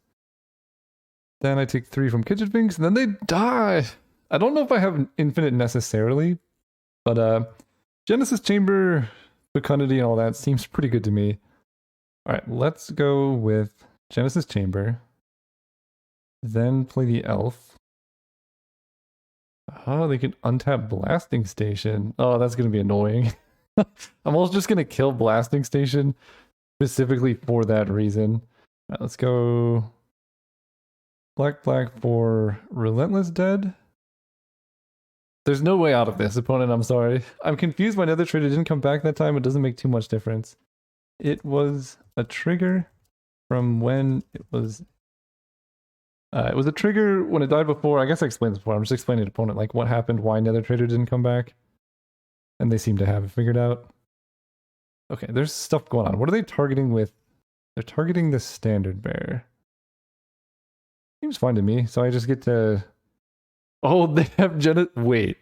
Then I take 3 from Kitchen Finks, and then they die. I don't know if I have infinite necessarily, but Genesis Chamber, Fecundity, and all that seems pretty good to me. All right, let's go with Genesis Chamber. Then play the Elf. Oh, they can untap Blasting Station. Oh, that's going to be annoying. I'm also just going to kill Blasting Station specifically for that reason. All right, let's go black for Relentless Dead. There's no way out of this, opponent. I'm sorry. I'm confused why Nether Trader didn't come back that time. It doesn't make too much difference. It was a trigger from when it was... it was a trigger when it died before. I guess I explained this before. I'm just explaining to opponent like what happened, why Nether Trader didn't come back. And they seem to have it figured out. Okay, there's stuff going on. What are they targeting with? They're targeting the Standard Bearer. Seems fine to me. So I just get to... Oh, they have Wait.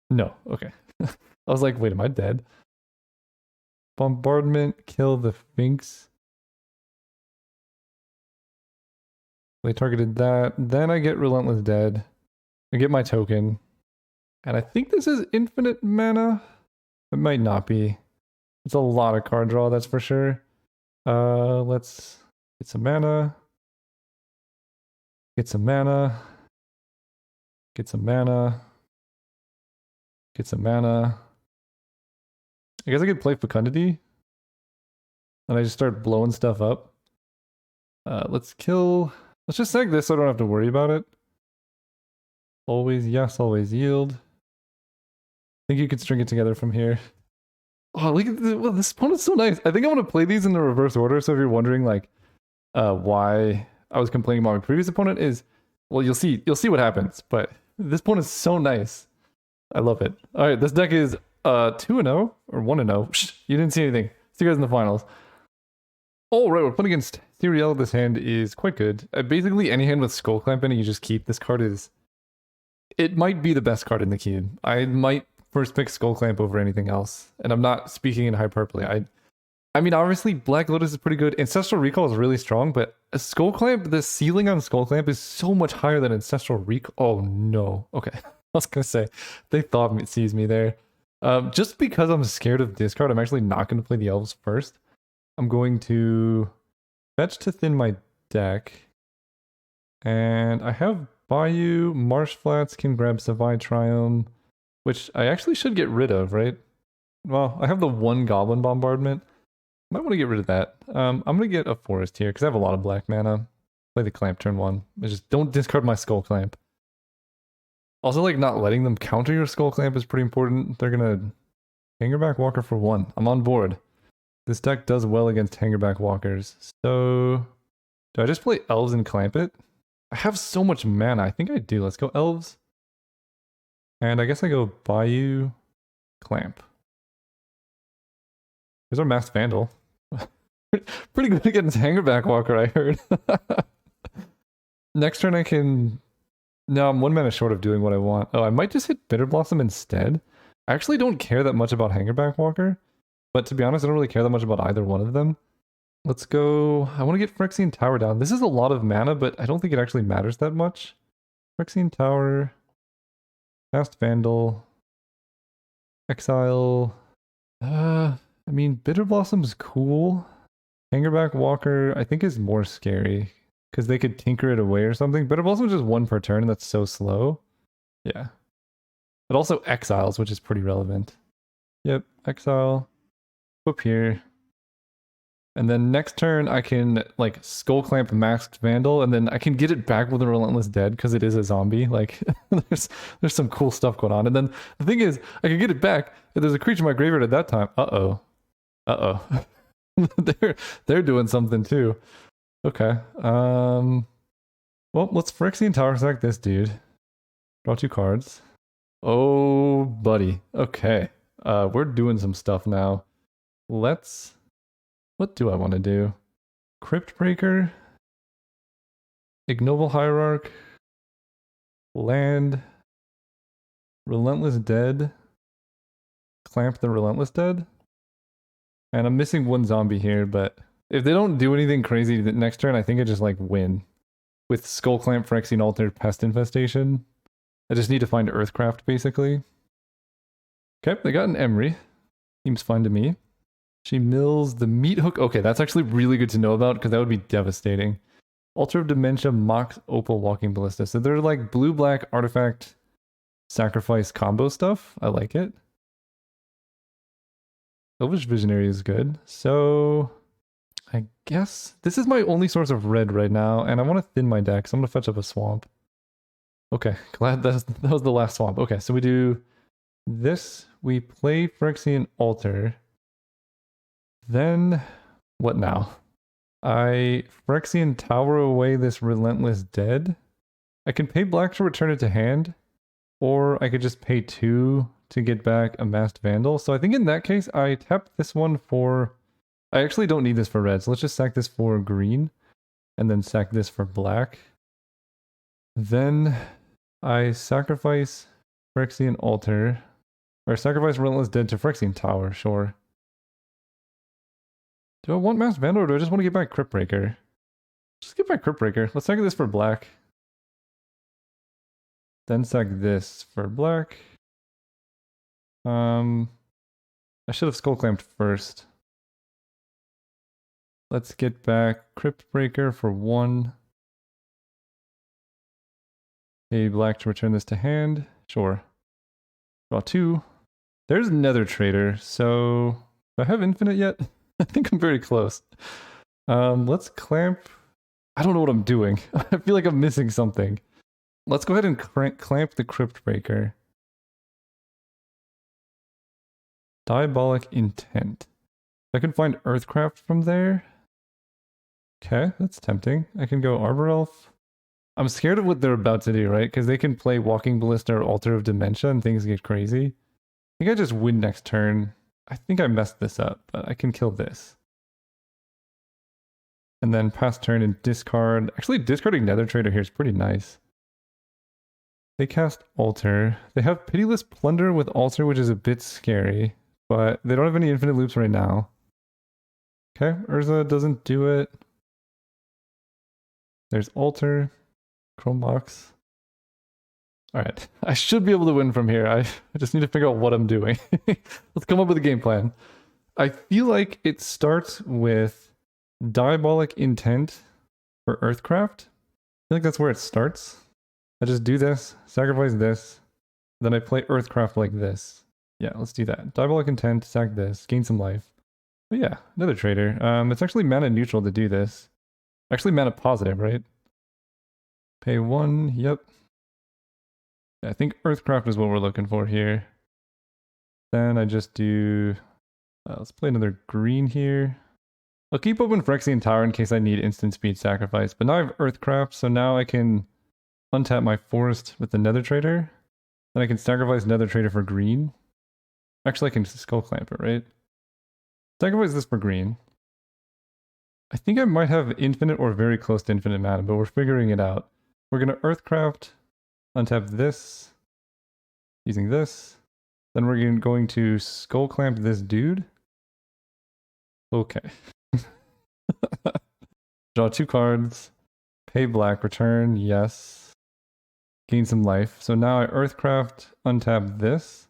No, okay. I was like, wait, am I dead? Bombardment, kill the Finks. They targeted that. Then I get Relentless Dead. I get my token. And I think this is infinite mana. It might not be. It's a lot of card draw, that's for sure. Let's get some mana. Get some mana. Get some mana. Get some mana. I guess I could play Fecundity. And I just start blowing stuff up. Let's kill... Let's just sack this so I don't have to worry about it. Always yes, always yield. I think you could string it together from here. Oh, look at this. Well, this opponent's so nice. I think I want to play these in the reverse order. So if you're wondering like why I was complaining about my previous opponent is, well, you'll see what happens. But this opponent's so nice. I love it. All right, this deck is 2-0 or 1-0. Shh, you didn't see anything. See you guys in the finals. All right, we're playing against Serial. This hand is quite good. Basically, any hand with Skull Clamp in it, you just keep. This card is... It might be the best card in the cube. I might first pick Skull Clamp over anything else. And I'm not speaking in hyperbole. I mean, obviously, Black Lotus is pretty good. Ancestral Recall is really strong, but a Skull Clamp, the ceiling on Skull Clamp is so much higher than Ancestral Recall. Oh, no. Okay. I was going to say, they thought it sees me there. Just because I'm scared of discard, I'm actually not going to play the Elves first. I'm going to fetch to thin my deck. And I have Bayou, Marsh Flats, can grab Savai Triumph, which I actually should get rid of, right? Well, I have the 1 Goblin Bombardment. Might want to get rid of that. I'm going to get a Forest here because I have a lot of black mana. Play the Clamp turn 1. I just don't discard my Skull Clamp. Also, like, not letting them counter your Skull Clamp is pretty important. They're going to Hangerback Walker for 1. I'm on board. This deck does well against Hangerback Walkers. So, do I just play Elves and Clamp it? I have so much mana. I think I do. Let's go Elves. And I guess I go Bayou, Clamp. Here's our Masked Vandal. Pretty good against Hangerback Walker, I heard. Next turn I can... No, I'm 1 mana short of doing what I want. Oh, I might just hit Bitter Blossom instead. I actually don't care that much about Hangerback Walker. But to be honest, I don't really care that much about either one of them. Let's go... I want to get Phyrexian Tower down. This is a lot of mana, but I don't think it actually matters that much. Phyrexian Tower... Masked Vandal... Exile... I mean, Bitter Blossom's cool. Hangerback Walker, I think, is more scary. Because they could tinker it away or something. Bitter Blossom's just 1 per turn, and that's so slow. Yeah. It also exiles, which is pretty relevant. Yep, exile. Whoop here. And then next turn I can like Skull Clamp Masked Vandal, and then I can get it back with a Relentless Dead because it is a zombie. Like there's some cool stuff going on. And then the thing is, I can get it back if there's a creature in my graveyard at that time. They're doing something too. Okay. Well, let's Phyrexian Tower sack this dude. Draw 2 cards. Oh, buddy. Okay. We're doing some stuff now. What do I want to do? Crypt Breaker, Ignoble Hierarch, Land, Relentless Dead, Clamp the Relentless Dead. And I'm missing one zombie here, but if they don't do anything crazy the next turn, I think I just like win. With Skull Clamp, Phyrexian Altar, Pest Infestation. I just need to find Earthcraft, basically. Okay, they got an Emery. Seems fine to me. She mills the Meat Hook. Okay, that's actually really good to know about because that would be devastating. Altar of Dementia, Mox, Opal, Walking Ballista. So they're like blue-black artifact sacrifice combo stuff. I like it. Elvish Visionary is good. So I guess this is my only source of red right now, and I want to thin my deck, so I'm going to fetch up a swamp. Okay, glad that was the last swamp. Okay, so we do this. We play Phyrexian Altar. Then, what now? I Phyrexian Tower away this Relentless Dead. I can pay black to return it to hand, or I could just pay 2 to get back a Masked Vandal. So I think in that case, I tap this one for... I actually don't need this for red, so let's just sack this for green, and then sack this for black. Then I sacrifice Phyrexian Altar, or sacrifice Relentless Dead to Phyrexian Tower, sure. Do I want Masked Vandal or do I just want to get back Crypt Breaker? Just get back Crypt Breaker. Let's sack this for black. Then sack this for black. I should have Skull Clamped first. Let's get back Crypt Breaker for 1. Pay black to return this to hand. Sure. Draw 2. There's Nether Trader. So, do I have infinite yet? I think I'm very close. Let's clamp. I don't know what I'm doing. I feel like I'm missing something. Let's go ahead and clamp the Crypt Breaker. Diabolic Intent. I can find Earthcraft from there. Okay, that's tempting. I can go Arbor Elf. I'm scared of what they're about to do, right? Because they can play Walking Ballista or Altar of Dementia and things get crazy. I think I just win next turn. I think I messed this up, but I can kill this. And then pass turn and discard. Actually, discarding Nether Trader here is pretty nice. They cast Altar. They have Pitiless Plunder with Altar, which is a bit scary, but they don't have any infinite loops right now. Okay, Urza doesn't do it. There's Altar. Chrome Box. Alright, I should be able to win from here. I just need to figure out what I'm doing. Let's come up with a game plan. I feel like it starts with Diabolic Intent for Earthcraft. I feel like that's where it starts. I just do this, sacrifice this, then I play Earthcraft like this. Yeah, let's do that. Diabolic Intent, sack this, gain some life. But yeah, another trader. It's actually mana neutral to do this. Actually mana positive, right? Pay 1, yep. I think Earthcraft is what we're looking for here. Then I just do... let's play another green here. I'll keep open Phyrexian Tower in case I need instant speed sacrifice. But now I have Earthcraft, so now I can untap my forest with the Nether Trader. Then I can sacrifice Nether Trader for green. Actually, I can Skull Clamp it, right? Sacrifice this for green. I think I might have infinite or very close to infinite mana, but we're figuring it out. We're going to Earthcraft, untap this, using this. Then we're going to Skull Clamp this dude. Okay. Draw 2 cards, pay black, return, yes. Gain some life. So now I Earthcraft, untap this.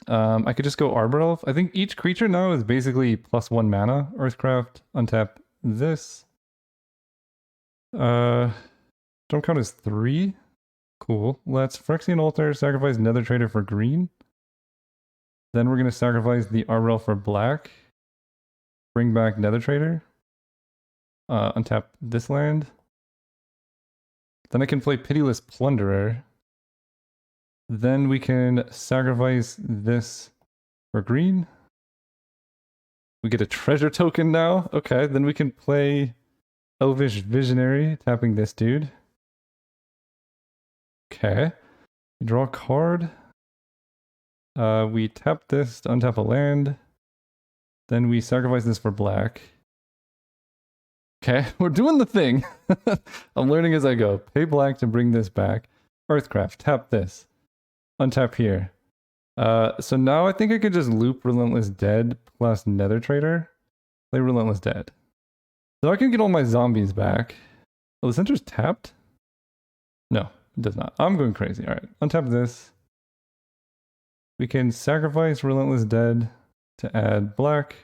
I could just go Arbor Elf. I think each creature now is basically +1 mana. Earthcraft, untap this. Don't count as 3. Cool. Let's Phyrexian Altar, sacrifice Nether Trader for green. Then we're going to sacrifice the Arbrel for black. Bring back Nether Trader. Untap this land. Then I can play Pitiless Plunderer. Then we can sacrifice this for green. We get a treasure token now. Okay, then we can play Elvish Visionary, tapping this dude. Okay. We draw a card. We tap this to untap a land. Then we sacrifice this for black. Okay, we're doing the thing. I'm learning as I go. Pay black to bring this back. Earthcraft, tap this. Untap here. So now I think I could just loop Relentless Dead plus Nether Trader. Play Relentless Dead. So I can get all my zombies back. Oh, the center's tapped? No, it does not. I'm going crazy. Alright, untap this. We can sacrifice Relentless Dead to add black.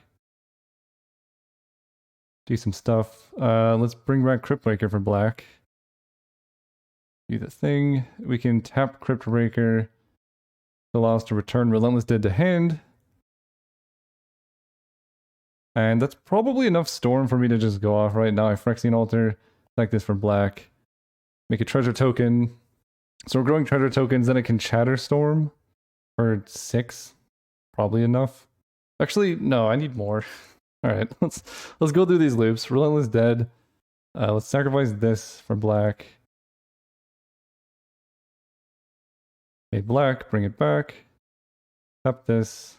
Do some stuff. Let's bring back Cryptbreaker for black. Do the thing. We can tap Cryptbreaker to allow us to return Relentless Dead to hand. And that's probably enough Storm for me to just go off right now. I Phyrexian Altar, like this for black. Make a treasure token. So we're growing treasure tokens, then I can Chatter Storm for 6. Probably enough. Actually, no, I need more. Alright, let's go through these loops. Relentless Dead. Let's sacrifice this for black. Pay black, bring it back. Tap this.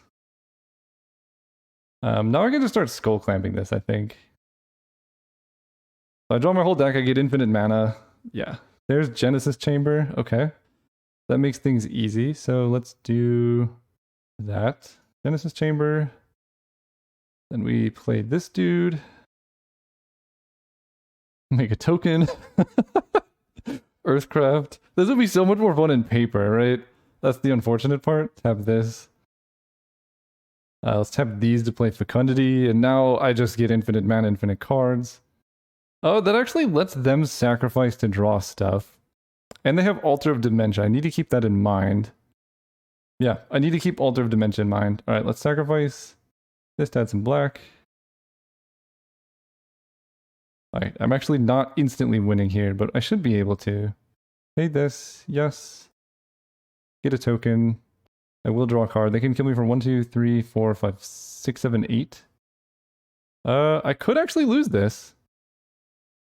Now I can just start skull clamping this, I think. So I draw my whole deck, I get infinite mana. Yeah. There's Genesis Chamber. Okay. That makes things easy. So let's do that. Genesis Chamber. Then we play this dude. Make a token. Earthcraft. This would be so much more fun in paper, right? That's the unfortunate part. Tap this. Let's tap these to play Fecundity, and now I just get infinite mana, infinite cards. Oh, that actually lets them sacrifice to draw stuff. And they have Altar of Dementia. I need to keep that in mind. Yeah, I need to keep Altar of Dementia in mind. Alright, let's sacrifice this to add some black. Alright, I'm actually not instantly winning here, but I should be able to. Pay this, yes. Get a token. I will draw a card. They can kill me for 1, 2, 3, 4, 5, 6, 7, 8. I could actually lose this.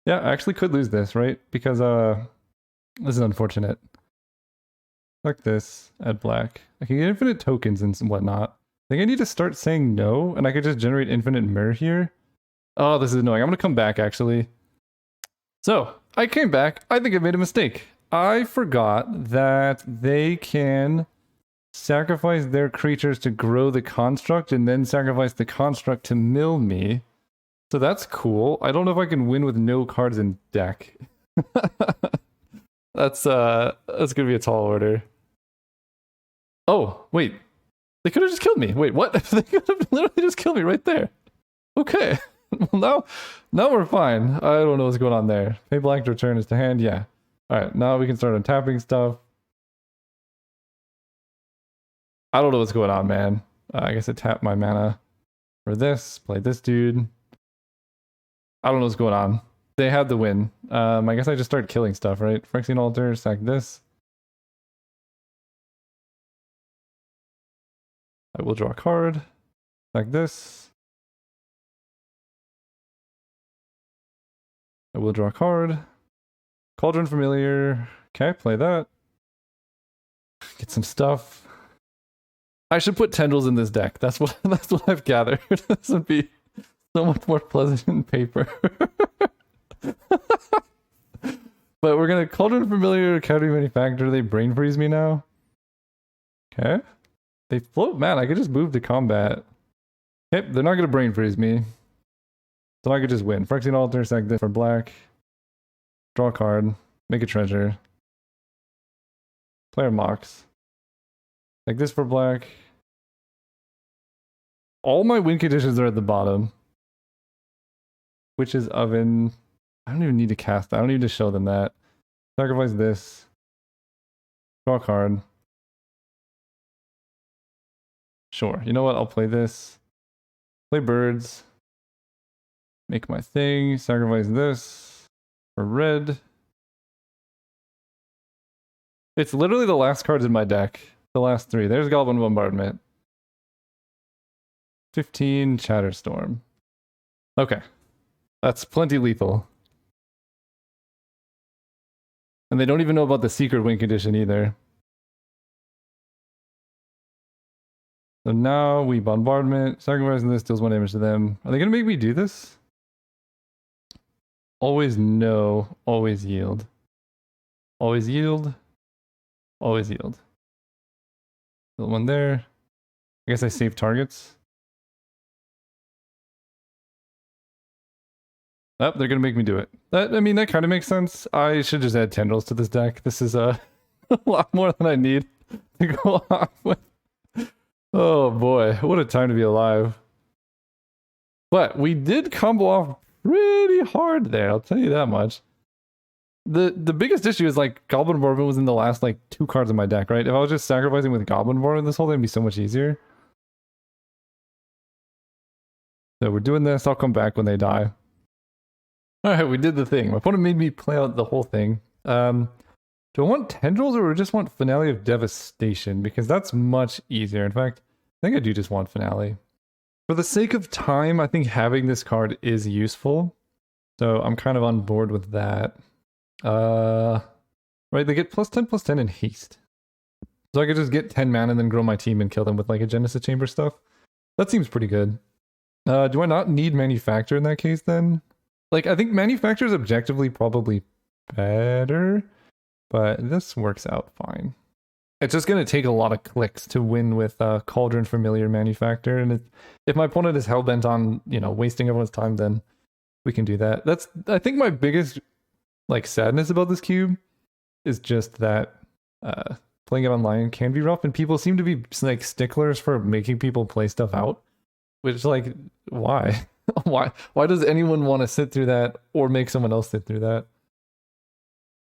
Yeah, I actually could lose this, right? Because this is unfortunate. Like this, add black. I can get infinite tokens and whatnot. I think I need to start saying no, and I could just generate infinite mirror here. Oh, this is annoying. I'm gonna come back, actually. So, I came back. I think I made a mistake. I forgot that they can sacrifice their creatures to grow the construct, and then sacrifice the construct to mill me. So that's cool. I don't know if I can win with no cards in deck. That's gonna be a tall order. Oh, wait. They could have just killed me. Wait, what? They could have literally just killed me right there. Okay. Well, now we're fine. I don't know what's going on there. Pay black to return is to hand. Yeah. Alright, now we can start untapping stuff. I don't know what's going on, man. I guess I tapped my mana for this. Play this dude. I don't know what's going on. They had the win. I guess I just started killing stuff, right? Phyrexian Altar, sack this. I will draw a card. Like this. I will draw a card. Cauldron Familiar. Okay, play that. Get some stuff. I should put tendrils in this deck. That's what I've gathered. This would be so much more pleasant in paper. But we're gonna Cauldron Familiar, Cavity Manufacturer. They brain freeze me now. Okay. They float. Man, I could just move to combat. Yep, they're not gonna brain freeze me. So I could just win. Phyrexian Altar, sack this for black. Draw a card. Make a treasure. Player mocks. Like this for black. All my win conditions are at the bottom. Witch's Oven. I don't even need to cast that. I don't need to show them that. Sacrifice this. Draw a card. Sure. You know what? I'll play this. Play birds. Make my thing. Sacrifice this. For red. It's literally the last cards in my deck. The last 3. There's Goblin Bombardment. 15 Chatterstorm. Okay. That's plenty lethal. And they don't even know about the secret win condition either. So now we bombardment, sacrificing this deals 1 damage to them. Are they gonna make me do this? Always no, always yield. Always yield. Always yield. Little one there. I guess I save targets. Oh, they're gonna make me do it. I mean, that kind of makes sense. I should just add tendrils to this deck. This is a lot more than I need to go off with. Oh boy, what a time to be alive. But we did combo off pretty hard there, I'll tell you that much. The biggest issue is like Goblin Bombardment was in the last like 2 cards in my deck, right? If I was just sacrificing with Goblin Bombardment, this whole thing would be so much easier. So we're doing this, I'll come back when they die. Alright, we did the thing. My opponent made me play out the whole thing. Do I want tendrils or do I just want Finale of Devastation? Because that's much easier. In fact, I think I do just want Finale. For the sake of time, I think having this card is useful. So I'm kind of on board with that. Right, they get +10/+10 in haste. So I could just get 10 mana and then grow my team and kill them with like a Genesis Chamber stuff. That seems pretty good. Do I not need Manufacture in that case then? Like, I think Manufacture is objectively probably better, but this works out fine. It's just going to take a lot of clicks to win with Cauldron, Familiar, Manufacture, and if my opponent is hellbent on, you know, wasting everyone's time, then we can do that. That's, I think, my biggest, like, sadness about this cube is just that playing it online can be rough, and people seem to be, like, sticklers for making people play stuff out, which, like, why? Why does anyone want to sit through that or make someone else sit through that?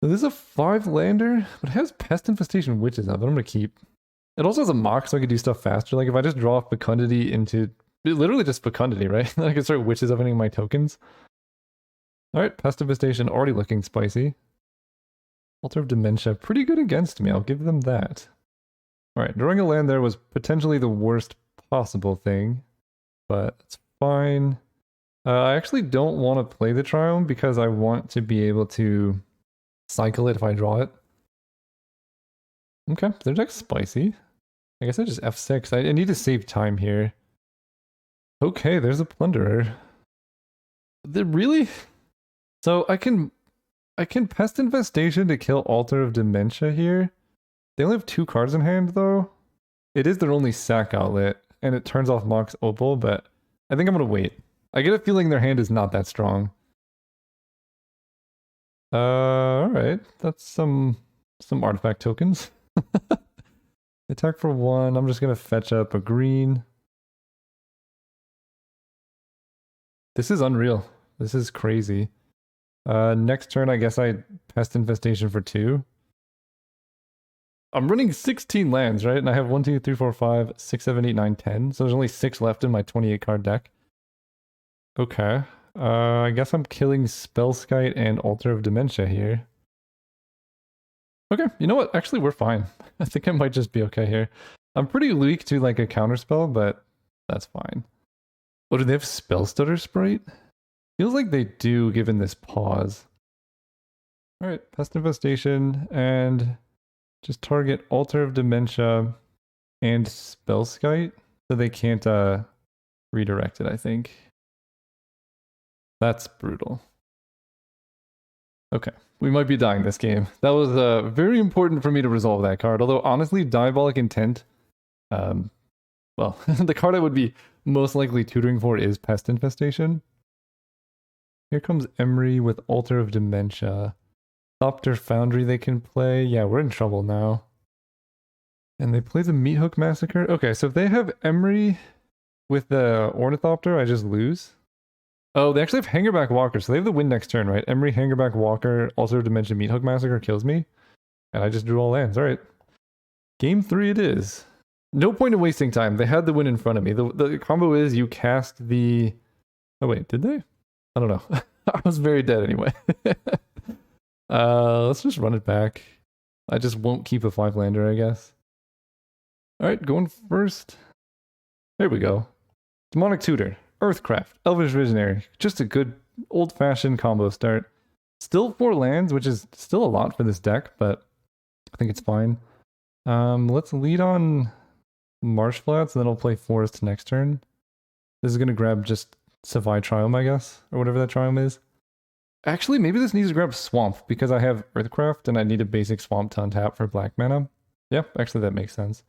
So this is a 5-lander, but it has Pest Infestation Witches up, but I'm going to keep. It also has a Mock, so I can do stuff faster. Like if I just draw Fecundity into... Literally just Fecundity, right? I can start Witches upending my tokens. Alright, Pest Infestation already looking spicy. Altar of Dementia, pretty good against me, I'll give them that. Alright, drawing a land there was potentially the worst possible thing, but it's fine. I actually don't want to play the Triumph because I want to be able to cycle it if I draw it. Okay, their deck's spicy. I guess I just F6. I need to save time here. Okay, there's a Plunderer. Really? So I can Pest Infestation to kill Altar of Dementia here. They only have 2 cards in hand though. It is their only sack outlet, and it turns off Mox Opal, but I think I'm gonna wait. I get a feeling their hand is not that strong. Alright. That's some artifact tokens. Attack for 1. I'm just gonna fetch up a green. This is unreal. This is crazy. Next turn, I guess I Pest Infestation for 2. I'm running 16 lands, right? And I have 1, 2, 3, 4, 5, 6, 7, 8, 9, 10. So there's only 6 left in my 28 card deck. Okay. I guess I'm killing Spellskite and Altar of Dementia here. Okay, you know what? Actually, we're fine. I think I might just be okay here. I'm pretty weak to like a counterspell, but that's fine. Oh, do they have Spellstutter Sprite? Feels like they do, given this pause. Alright, Pest Infestation, and just target Altar of Dementia and Spellskite, so they can't redirect it, I think. That's brutal. Okay, we might be dying this game. That was very important for me to resolve that card, although honestly, Diabolic Intent, well, the card I would be most likely tutoring for is Pest Infestation. Here comes Emery with Altar of Dementia. Thopter Foundry they can play. Yeah, we're in trouble now. And they play the Meathook Massacre. Okay, so if they have Emery with the Ornithopter, I just lose. Oh, they actually have Hangerback Walker, so they have the win next turn, right? Emery, Hangerback Walker, Altar of Dementia, Meathook Massacre kills me. And I just drew all lands. Alright. Game 3 it is. No point in wasting time. They had the win in front of me. The combo is you cast the... Oh wait, did they? I don't know. I was very dead anyway. Let's just run it back. I just won't keep a 5-lander, I guess. Alright, going first. There we go. Demonic Tutor, Earthcraft, Elvish Visionary. Just a good old-fashioned combo start. Still 4 lands, which is still a lot for this deck, but I think it's fine. Let's lead on Marsh Flats, and then I'll play Forest next turn. This is going to grab just Savai Triome, I guess, or whatever that Triome is. Actually, maybe this needs to grab Swamp, because I have Earthcraft, and I need a basic Swamp to untap for black mana. Yeah, actually that makes sense.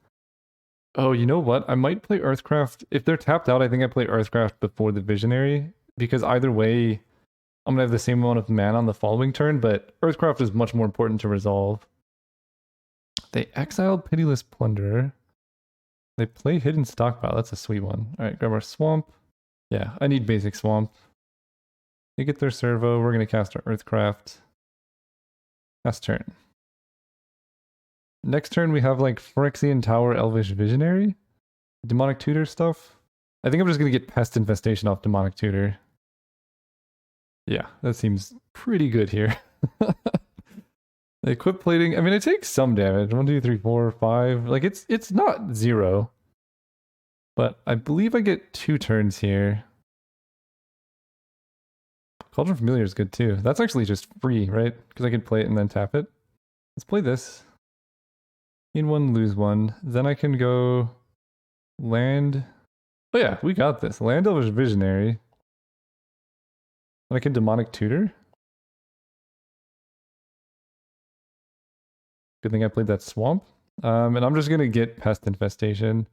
Oh, you know what? I might play Earthcraft. If they're tapped out, I think I play Earthcraft before the Visionary, because either way, I'm going to have the same amount of mana on the following turn, but Earthcraft is much more important to resolve. They exiled Pitiless Plunderer. They play Hidden Stockpile. That's a sweet one. Alright, grab our Swamp. Yeah, I need basic Swamp. They get their Servo. We're going to cast our Earthcraft. Last turn. Next turn we have like Phyrexian Tower, Elvish Visionary. Demonic Tutor stuff. I think I'm just going to get Pest Infestation off Demonic Tutor. Yeah, that seems pretty good here. The equip plating, I mean, it takes some damage. 1, 2, 3, 4, 5. Like, it's not 0. But I believe I get 2 turns here. Cauldron Familiar is good too. That's actually just free, right? Because I can play it and then tap it. Let's play this. Gain 1, lose 1. Then I can go land. Oh yeah, we got this. Land Elvish Visionary. And I can Demonic Tutor. Good thing I played that Swamp. And I'm just going to get Pest Infestation.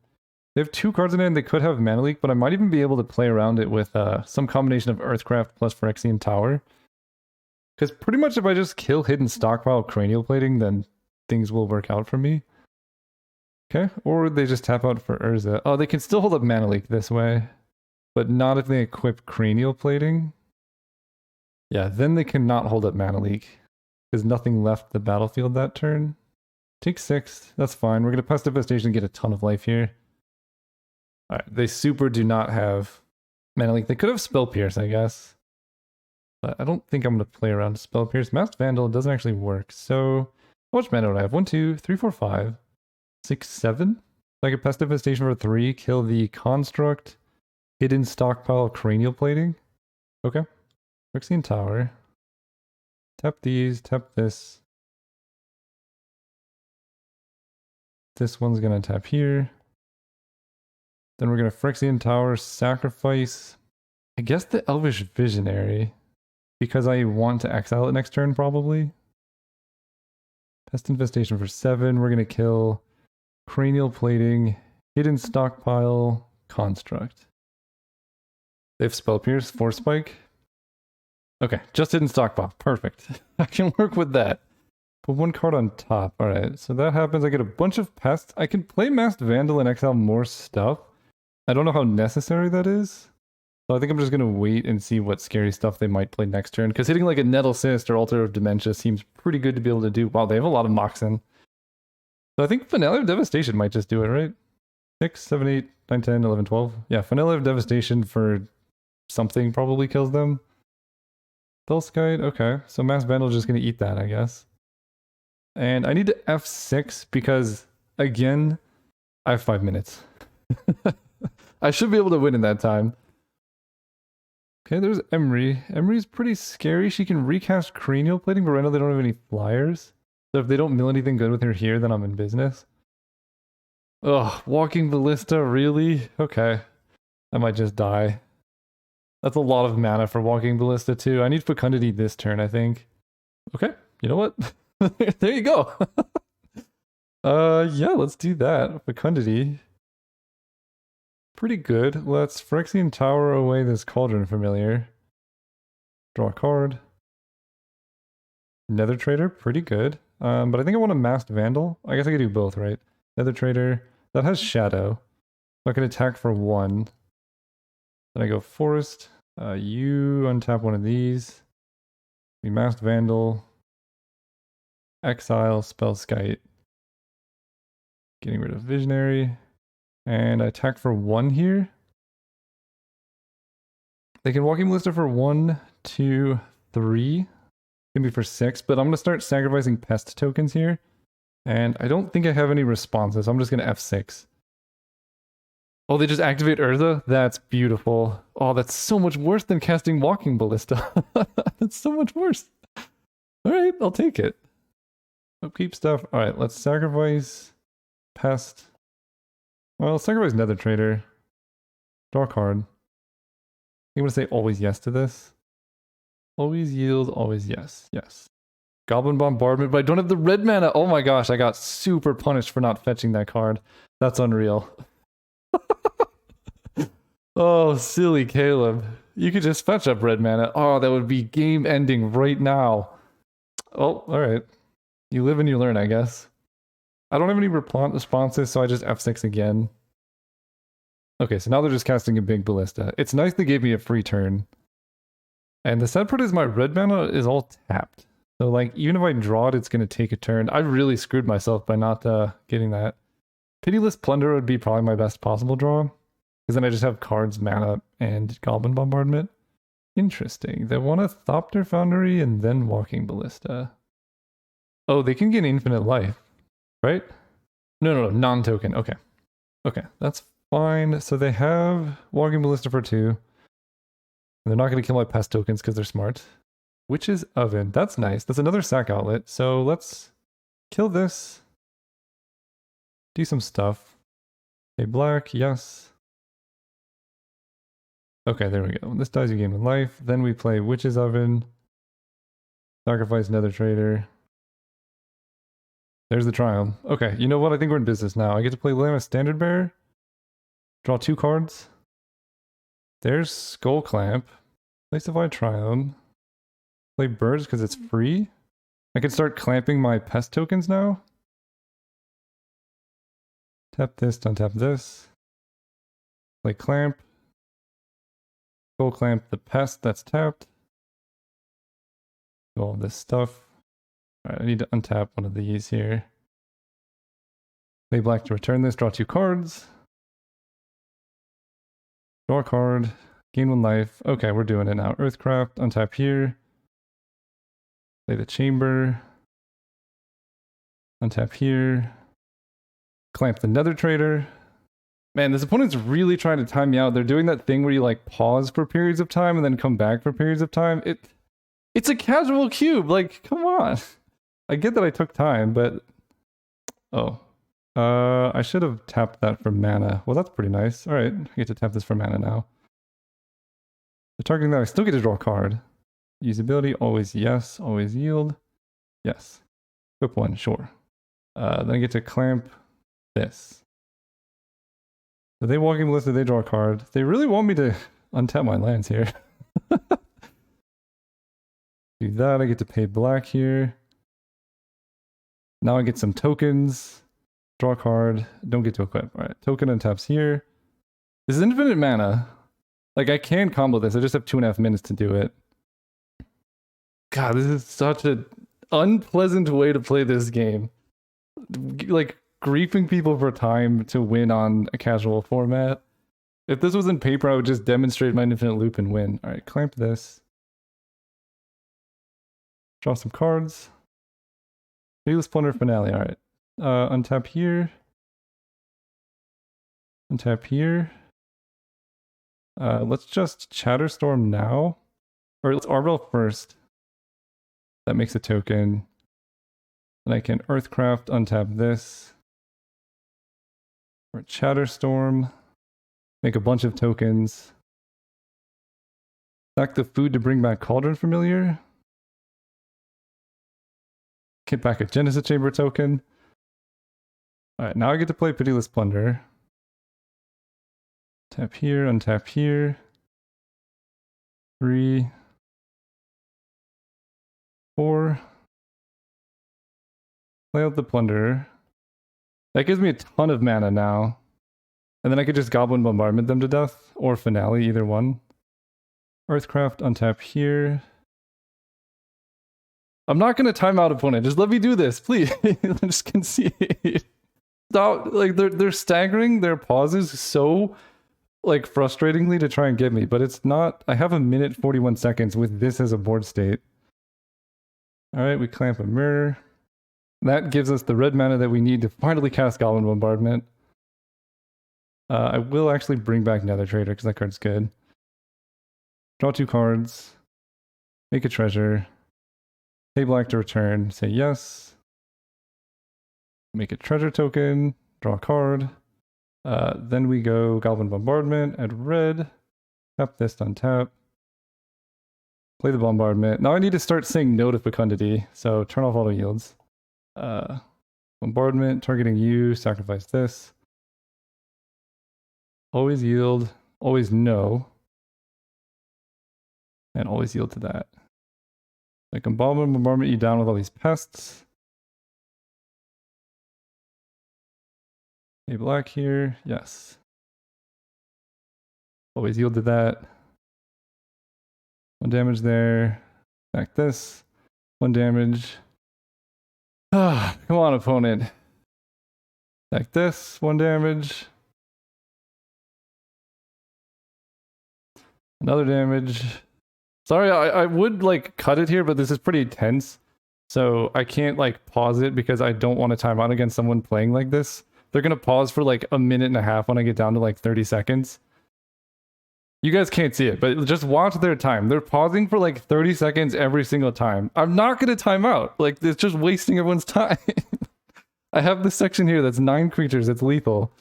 They have 2 cards in hand. They could have Mana Leak, but I might even be able to play around it with some combination of Earthcraft plus Phyrexian Tower. Because pretty much if I just kill Hidden Stockpile Cranial Plating, then things will work out for me. Okay, or they just tap out for Urza. Oh, they can still hold up Mana Leak this way, but not if they equip Cranial Plating. Yeah, then they cannot hold up Mana Leak. Because nothing left the battlefield that turn. Take 6, that's fine. We're going to Pest Infestation and get a ton of life here. Alright, they super do not have Mana Leak. They could have Spell Pierce, I guess. But I don't think I'm going to play around Spell Pierce. Masked Vandal doesn't actually work. So, how much mana do I have? 1, 2, 3, 4, 5, 6, 7? So I could Pest Infestation for 3, kill the Construct, Hidden Stockpile Cranial Plating. Okay. Phyrexian Tower. Tap these, tap this. This one's going to tap here. Then we're going to Phyrexian Tower, sacrifice, I guess the Elvish Visionary, because I want to exile it next turn probably. Pest Infestation for 7. We're going to kill Cranial Plating, Hidden Stockpile, Construct. They have Spell Pierce, Force Spike. Okay, just Hidden Stockpile. Perfect. I can work with that. Put 1 card on top. Alright, so that happens. I get a bunch of pests. I can play Masked Vandal and exile more stuff. I don't know how necessary that is. So I think I'm just going to wait and see what scary stuff they might play next turn. Because hitting like a Nettle Cyst or Altar of Dementia seems pretty good to be able to do. Wow, they have a lot of Moxen. So I think Finale of Devastation might just do it, right? 6, 7, 8, 9, 10, 11, 12. Yeah, Finale of Devastation for something probably kills them. Spellskite, okay. So Masked Vandal is just going to eat that, I guess. And I need to F6 because, again, I have 5 minutes. I should be able to win in that time. Okay, there's Emery. Emery's pretty scary. She can recast Cranial Plating, but right now they don't have any flyers. So if they don't mill anything good with her here, then I'm in business. Ugh, Walking Ballista, really? Okay. I might just die. That's a lot of mana for Walking Ballista too. I need Fecundity this turn, I think. Okay, you know what? There you go. Yeah, let's do that. Fecundity. Pretty good. Let's Phyrexian Tower away this Cauldron Familiar. Draw a card. Nether Trader, pretty good. But I think I want a Masked Vandal. I guess I could do both, right? Nether Trader. That has Shadow. So I can attack for 1. Then I go Forest. You untap one of these. We Masked Vandal. Exile, Spellskite. Getting rid of Visionary. And I attack for 1 here. They can Walking Ballista for 1, 2, 3. Can be for 6, but I'm going to start sacrificing pest tokens here. And I don't think I have any responses. I'm just going to F6. Oh, they just activate Urza? That's beautiful. Oh, that's so much worse than casting Walking Ballista. That's so much worse. Alright, I'll take it. Upkeep stuff. Alright, let's sacrifice pest. Well, sacrifice Nether Trader. Draw a card. I'm going to say always yes to this. Always yield, always yes. Yes. Goblin Bombardment, but I don't have the red mana. Oh my gosh, I got super punished for not fetching that card. That's unreal. Oh, silly Caleb. You could just fetch up red mana. Oh, that would be game ending right now. Oh, alright. You live and you learn, I guess. I don't have any responses, so I just F6 again. Okay, so now they're just casting a big ballista. It's nice they gave me a free turn. And the sad part is my red mana is all tapped. So like, even if I draw it, it's going to take a turn. I really screwed myself by not getting that. Pitiless Plunder would be probably my best possible draw. Because then I just have cards, mana, and Goblin Bombardment. Interesting. They want a Thopter Foundry and then Walking Ballista. Oh, they can get infinite life, right? No, non-token. Okay. Okay, that's fine. So they have Walking Ballista for 2. They're not going to kill my pest tokens because they're smart. Witch's Oven. That's nice. That's another sack outlet. So let's kill this. Do some stuff. Okay, black. Yes. Okay, there we go. When this dies, you gain 1 life. Then we play Witch's Oven. Sacrifice Nether Trader. There's the Triumph. Okay, you know what? I think we're in business now. I get to play Lama Standard Bearer. Draw 2 cards. There's Skull Clamp. Placify Triumph. Play Birds because it's free. I can start clamping my pest tokens now. Tap this, untap this. Play Clamp. Skull Clamp the pest that's tapped. Do all this stuff. Alright, I need to untap one of these here. Play black to return this, draw 2 cards. Draw a card, gain 1 life. Okay, we're doing it now. Earthcraft, untap here. Play the chamber. Untap here. Clamp the Nether Trader. Man, this opponent's really trying to time me out. They're doing that thing where you like pause for periods of time and then come back for periods of time. It's a casual cube. Like, come on. I get that I took time, but oh. I should have tapped that for mana. Well, that's pretty nice. All right, I get to tap this for mana now. So targeting that, I still get to draw a card. Usability, always yes, always yield. Yes. Equip 1, sure. Then I get to clamp this. So they Walking Ballista, they draw a card. They really want me to untap my lands here. Do that, I get to pay black here. Now I get some tokens. Draw a card. Don't get to equip. Alright, token untaps here. This is infinite mana. Like, I can combo this. I just have 2.5 minutes to do it. God, this is such an unpleasant way to play this game. Like, griefing people for time to win on a casual format. If this was in paper, I would just demonstrate my infinite loop and win. Alright, clamp this. Draw some cards. Pitiless Plunder Finale, alright. Untap here. Untap here. Let's just Chatterstorm now. Or let's Arbel first. That makes a token. Then I can Earthcraft, untap this. Or Chatterstorm. Make a bunch of tokens. Sack the food to bring back Cauldron Familiar. Get back a Genesis Chamber token. Alright, now I get to play Pitiless Plunder. Tap here, untap here. 3. 4. Play out the Plunder. That gives me a ton of mana now. And then I could just Goblin Bombardment them to death, or Finale, either one. Earthcraft, untap here. I'm not going to time out opponent. Just let me do this, please. Just concede. stop. Like they're staggering their pauses so like frustratingly to try and get me, but it's not. I have a minute 41 seconds with this as a board state. All right, we clamp a mirror. That gives us the red mana that we need to finally cast Goblin Bombardment. I will actually bring back Nether Trader because that card's good. Draw 2 cards. Make a treasure. Pay black to return. Say yes. Make a treasure token. Draw a card. Then we go Goblin Bombardment at red. Tap this to untap. Play the Bombardment. Now I need to start saying no to Fecundity, so turn off auto yields. Bombardment, targeting you, sacrifice this. Always yield, always no. And always yield to that. I can bombardment you down with all these pests. A black here, yes. Always yield to that. 1 damage there. Back this. 1 damage. Ah, come on, opponent. Back this. 1 damage. Another damage. Sorry, I would like cut it here, but this is pretty tense. So I can't like pause it because I don't want to time out against someone playing like this. They're going to pause for like a minute and a half when I get down to like 30 seconds. You guys can't see it, but just watch their time. They're pausing for like 30 seconds every single time. I'm not going to time out. Like, it's just wasting everyone's time. I have this section here that's 9 creatures. It's lethal.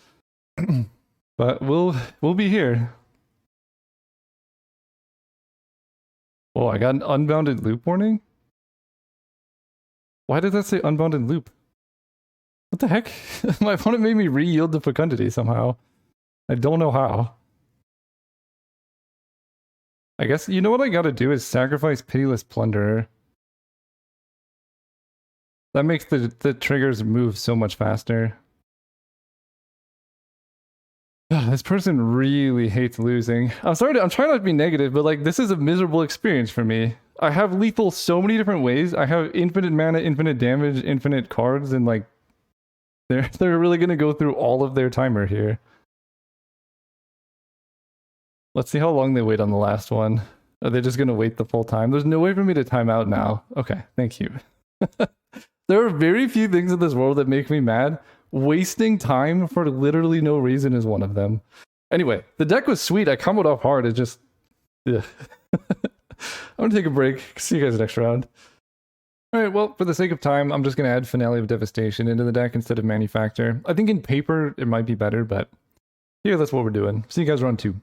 But we'll be here. Oh, I got an unbounded loop warning? Why did that say unbounded loop? What the heck? My opponent made me re-yield to Fecundity somehow. I don't know how. I guess, you know what I gotta do is sacrifice Pitiless Plunderer. That makes the triggers move so much faster. This person really hates losing. I'm sorry, I'm trying not to be negative, but like, this is a miserable experience for me. I have lethal so many different ways. I have infinite mana, infinite damage, infinite cards, and like, they're really gonna go through all of their timer here. Let's see how long they wait on the last one. Are they just going to wait the full time? There's no way for me to time out now. Okay, thank you. There are very few things in this world that make me mad. Wasting time for literally no reason is one of them. Anyway, the deck was sweet. I comboed off hard. It just... I'm going to take a break. See you guys next round. Alright, well, for the sake of time, I'm just going to add Finale of Devastation into the deck instead of Manufacture. I think in paper it might be better, but here, that's what we're doing. See you guys round 2.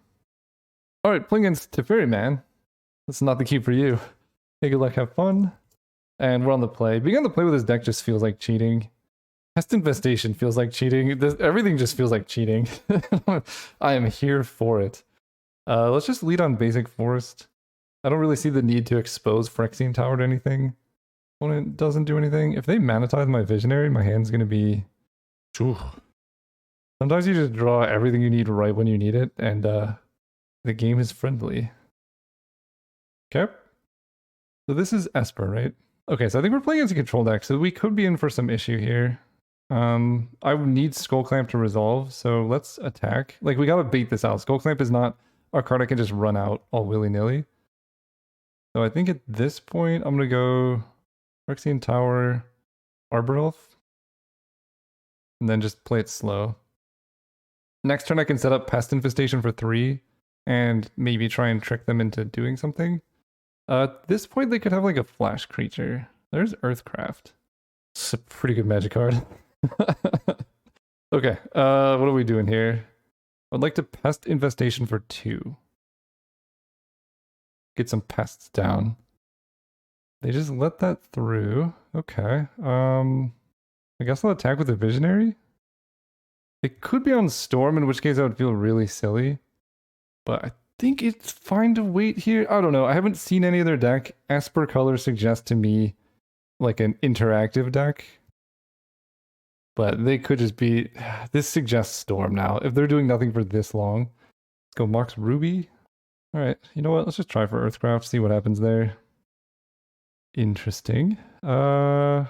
Alright, playing against Teferi Man. That's not the cue for you. Hey, good luck, have fun. And we're on the play. Being on the play with this deck just feels like cheating. Pest Infestation feels like cheating. Everything just feels like cheating. I am here for it. Let's just lead on Basic Forest. I don't really see the need to expose Phyrexian Tower to anything. When it doesn't do anything. If they Manitize my Visionary, my hand's gonna be... Ooh. Sometimes you just draw everything you need right when you need it, and the game is friendly. Okay. So this is Esper, right? Okay, so I think we're playing against a control deck, so we could be in for some issue here. I need Skull Clamp to resolve, so let's attack. Like, we gotta bait this out. Skull Clamp is not a card I can just run out all willy-nilly. So I think at this point, I'm gonna go Phyrexian Tower, Arbor Elf, and then just play it slow. Next turn I can set up Pest Infestation for 3, and maybe try and trick them into doing something. At this point they could have like a flash creature. There's Earthcraft. It's a pretty good magic card. Okay, what are we doing here? I'd like to Pest Infestation for 2. Get some pests down. They just let that through. Okay. I guess I'll attack with a Visionary. It could be on Storm, in which case I would feel really silly. But I think it's fine to wait here. I don't know. I haven't seen any of their deck. Esper colors suggest to me like an interactive deck. But they could just be... This suggests Storm now. If they're doing nothing for this long. Let's go Mox Ruby. Alright, you know what? Let's just try for Earthcraft, see what happens there. Interesting. Alright,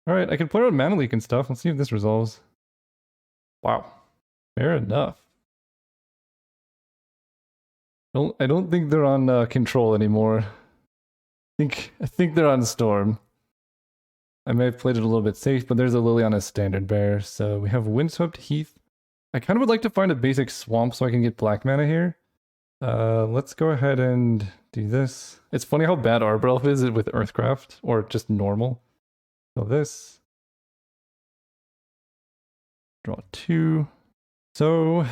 I can play around Mana Leak and stuff. Let's see if this resolves. Wow. Fair enough. I don't think they're on control anymore. I think they're on storm. I may have played it a little bit safe, but there's a Lily on a standard bear. So we have Windswept Heath. I kind of would like to find a basic swamp so I can get black mana here. Let's go ahead and do this. It's funny how bad Arbor Elf is with Earthcraft, or just normal. So this. Draw 2. So,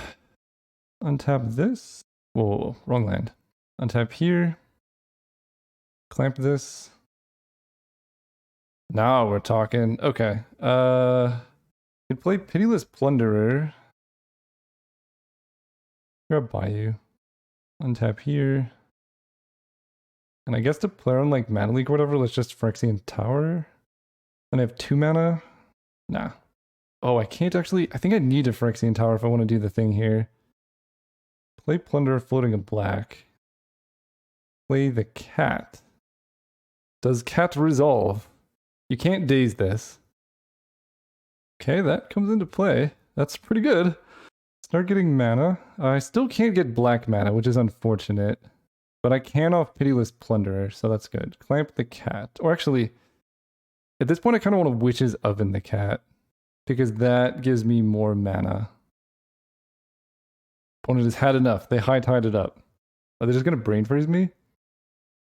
untap this. Whoa, wrong land. Untap here. Clamp this. Now we're talking. Okay. Could play Pitiless Plunderer. Grab Bayou. Untap here. And I guess to play on like Mana Leak or whatever, let's just Phyrexian Tower. Then I have 2 mana. Nah. Oh, I can't actually. I think I need a Phyrexian Tower if I want to do the thing here. Play Plunderer floating a black. Play the cat. Does cat resolve? You can't daze this. Okay, that comes into play. That's pretty good. Start getting mana. I still can't get black mana, which is unfortunate. But I can off Pitiless Plunderer, so that's good. Clamp the cat. Or actually, at this point I kind of want to Witch's Oven the cat. Because that gives me more mana. Opponent has had enough. They high-tied it up. Are they just going to Brain Freeze me?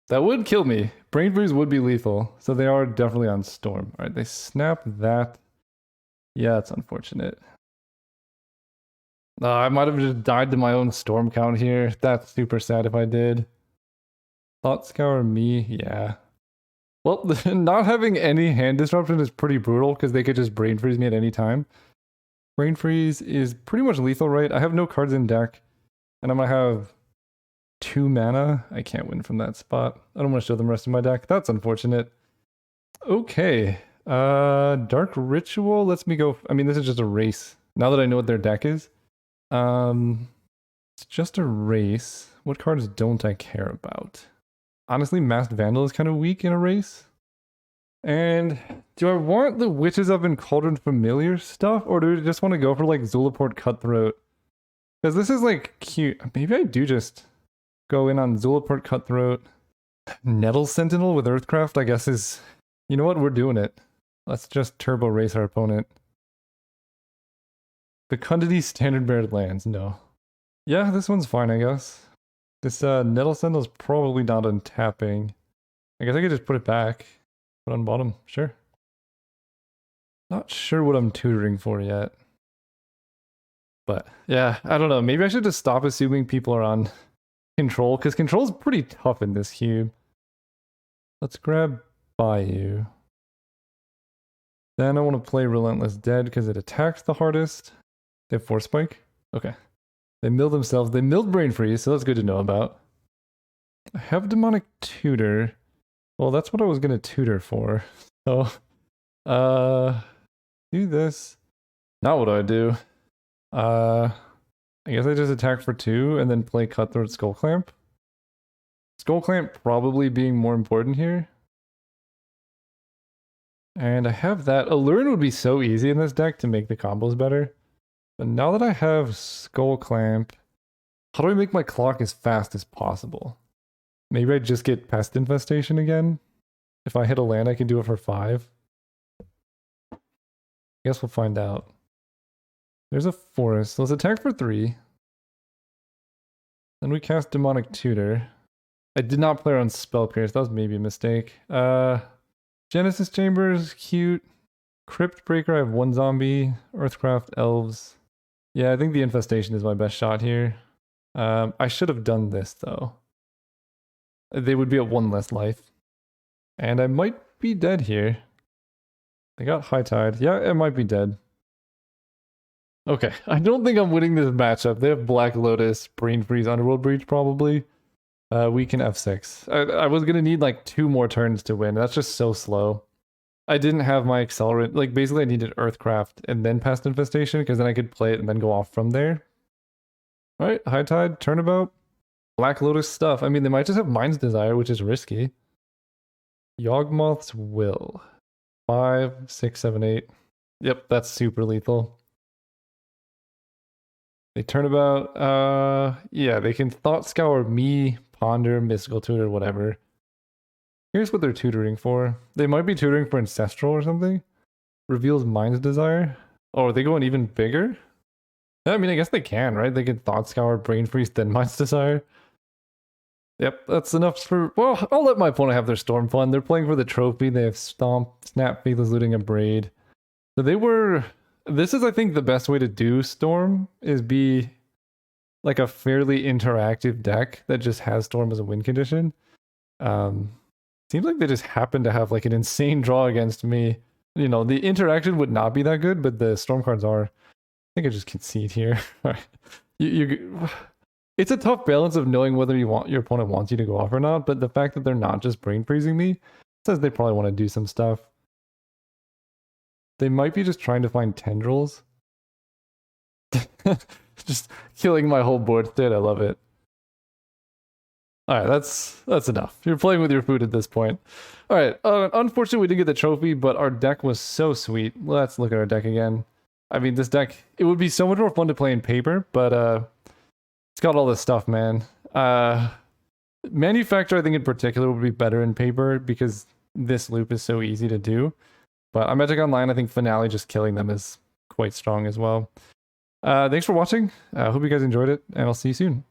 That would kill me. Brain Freeze would be lethal. So they are definitely on Storm. Alright, they snap that. Yeah, it's unfortunate. I might have just died to my own Storm count here. That's super sad if I did. Thought Scour me? Yeah. Well, not having any hand disruption is pretty brutal because they could just Brain Freeze me at any time. Brain Freeze is pretty much lethal, right? I have no cards in deck. And I'm going to have 2 mana. I can't win from that spot. I don't want to show them the rest of my deck. That's unfortunate. Okay. Dark Ritual lets me go. I mean, this is just a race. Now that I know what their deck is. It's just a race. What cards don't I care about? Honestly, Masked Vandal is kind of weak in a race. And do I want the Witches Oven Cauldron Familiar stuff? Or do I just want to go for like Zulaport Cutthroat? Because this is like cute. Maybe I do just go in on Zulaport Cutthroat. Nettle Sentinel with Earthcraft, I guess is... You know what? We're doing it. Let's just turbo race our opponent. Fecundity Standard Bearer lands. No. Yeah, this one's fine, I guess. This Nettle Sentinel's probably not untapping. I guess I could just put it back. Put it on bottom. Sure. Not sure what I'm tutoring for yet. But yeah, I don't know. Maybe I should just stop assuming people are on control, because control's pretty tough in this cube. Let's grab Bayou. Then I want to play Relentless Dead because it attacks the hardest. They have Force Spike? Okay. They mill themselves. They milled Brain Freeze, so that's good to know about. I have Demonic Tutor. Well, that's what I was going to tutor for. So, do this. Now what do I do? I guess I just attack for 2 and then play Cutthroat Skull Clamp. Skull Clamp probably being more important here. And I have that. Allure would be so easy in this deck to make the combos better. But now that I have Skull Clamp, how do I make my clock as fast as possible? Maybe I just get Pest Infestation again? If I hit a land, I can do it for 5. I guess we'll find out. There's a Forest. Let's attack for 3. Then we cast Demonic Tutor. I did not play on Spell Pierce. That was maybe a mistake. Genesis Chambers, cute. Crypt Breaker, I have 1 zombie. Earthcraft, Elves. Yeah, I think the Infestation is my best shot here. I should have done this, though. They would be at 1 less life. And I might be dead here. They got High Tide. Yeah, it might be dead. Okay, I don't think I'm winning this matchup. They have Black Lotus, Brain Freeze, Underworld Breach, probably. We can F6. I was going to need like 2 more turns to win. That's just so slow. I didn't have my accelerant. Like, basically I needed Earthcraft and then Pest Infestation, because then I could play it and then go off from there. Alright, High Tide, Turnabout. Black Lotus stuff. I mean, they might just have Mind's Desire, which is risky. Yawgmoth's Will. 5, 6, 7, 8. Yep, that's super lethal. They turnabout. Yeah, they can thought scour me, ponder, mystical tutor, whatever. Here's what they're tutoring for. They might be tutoring for ancestral or something. Reveals mind's desire. Oh, are they going even bigger? I mean, I guess they can, right? They can thought scour, brain freeze, then mind's desire. Yep, that's enough for. Well, I'll let my opponent have their storm fun. They're playing for the trophy. They have stomp, snap, faithless looting, a braid. So they were. This is, I think, the best way to do storm is be like a fairly interactive deck that just has storm as a win condition. Seems like they just happen to have like an insane draw against me. You know, the interaction would not be that good, but the storm cards are. I think I just concede here. It's a tough balance of knowing whether your opponent wants you to go off or not, but the fact that they're not just brain freezing me says they probably want to do some stuff. They might be just trying to find tendrils. Just killing my whole board state. I love it. All right, that's enough. You're playing with your food at this point. All right. Unfortunately, we didn't get the trophy, but our deck was so sweet. Let's look at our deck again. I mean, this deck, it would be so much more fun to play in paper, but it's got all this stuff, man. Manufacture, I think in particular, would be better in paper because this loop is so easy to do. But on Magic Online, I think Finale just killing them is quite strong as well. Thanks for watching. I hope you guys enjoyed it, and I'll see you soon.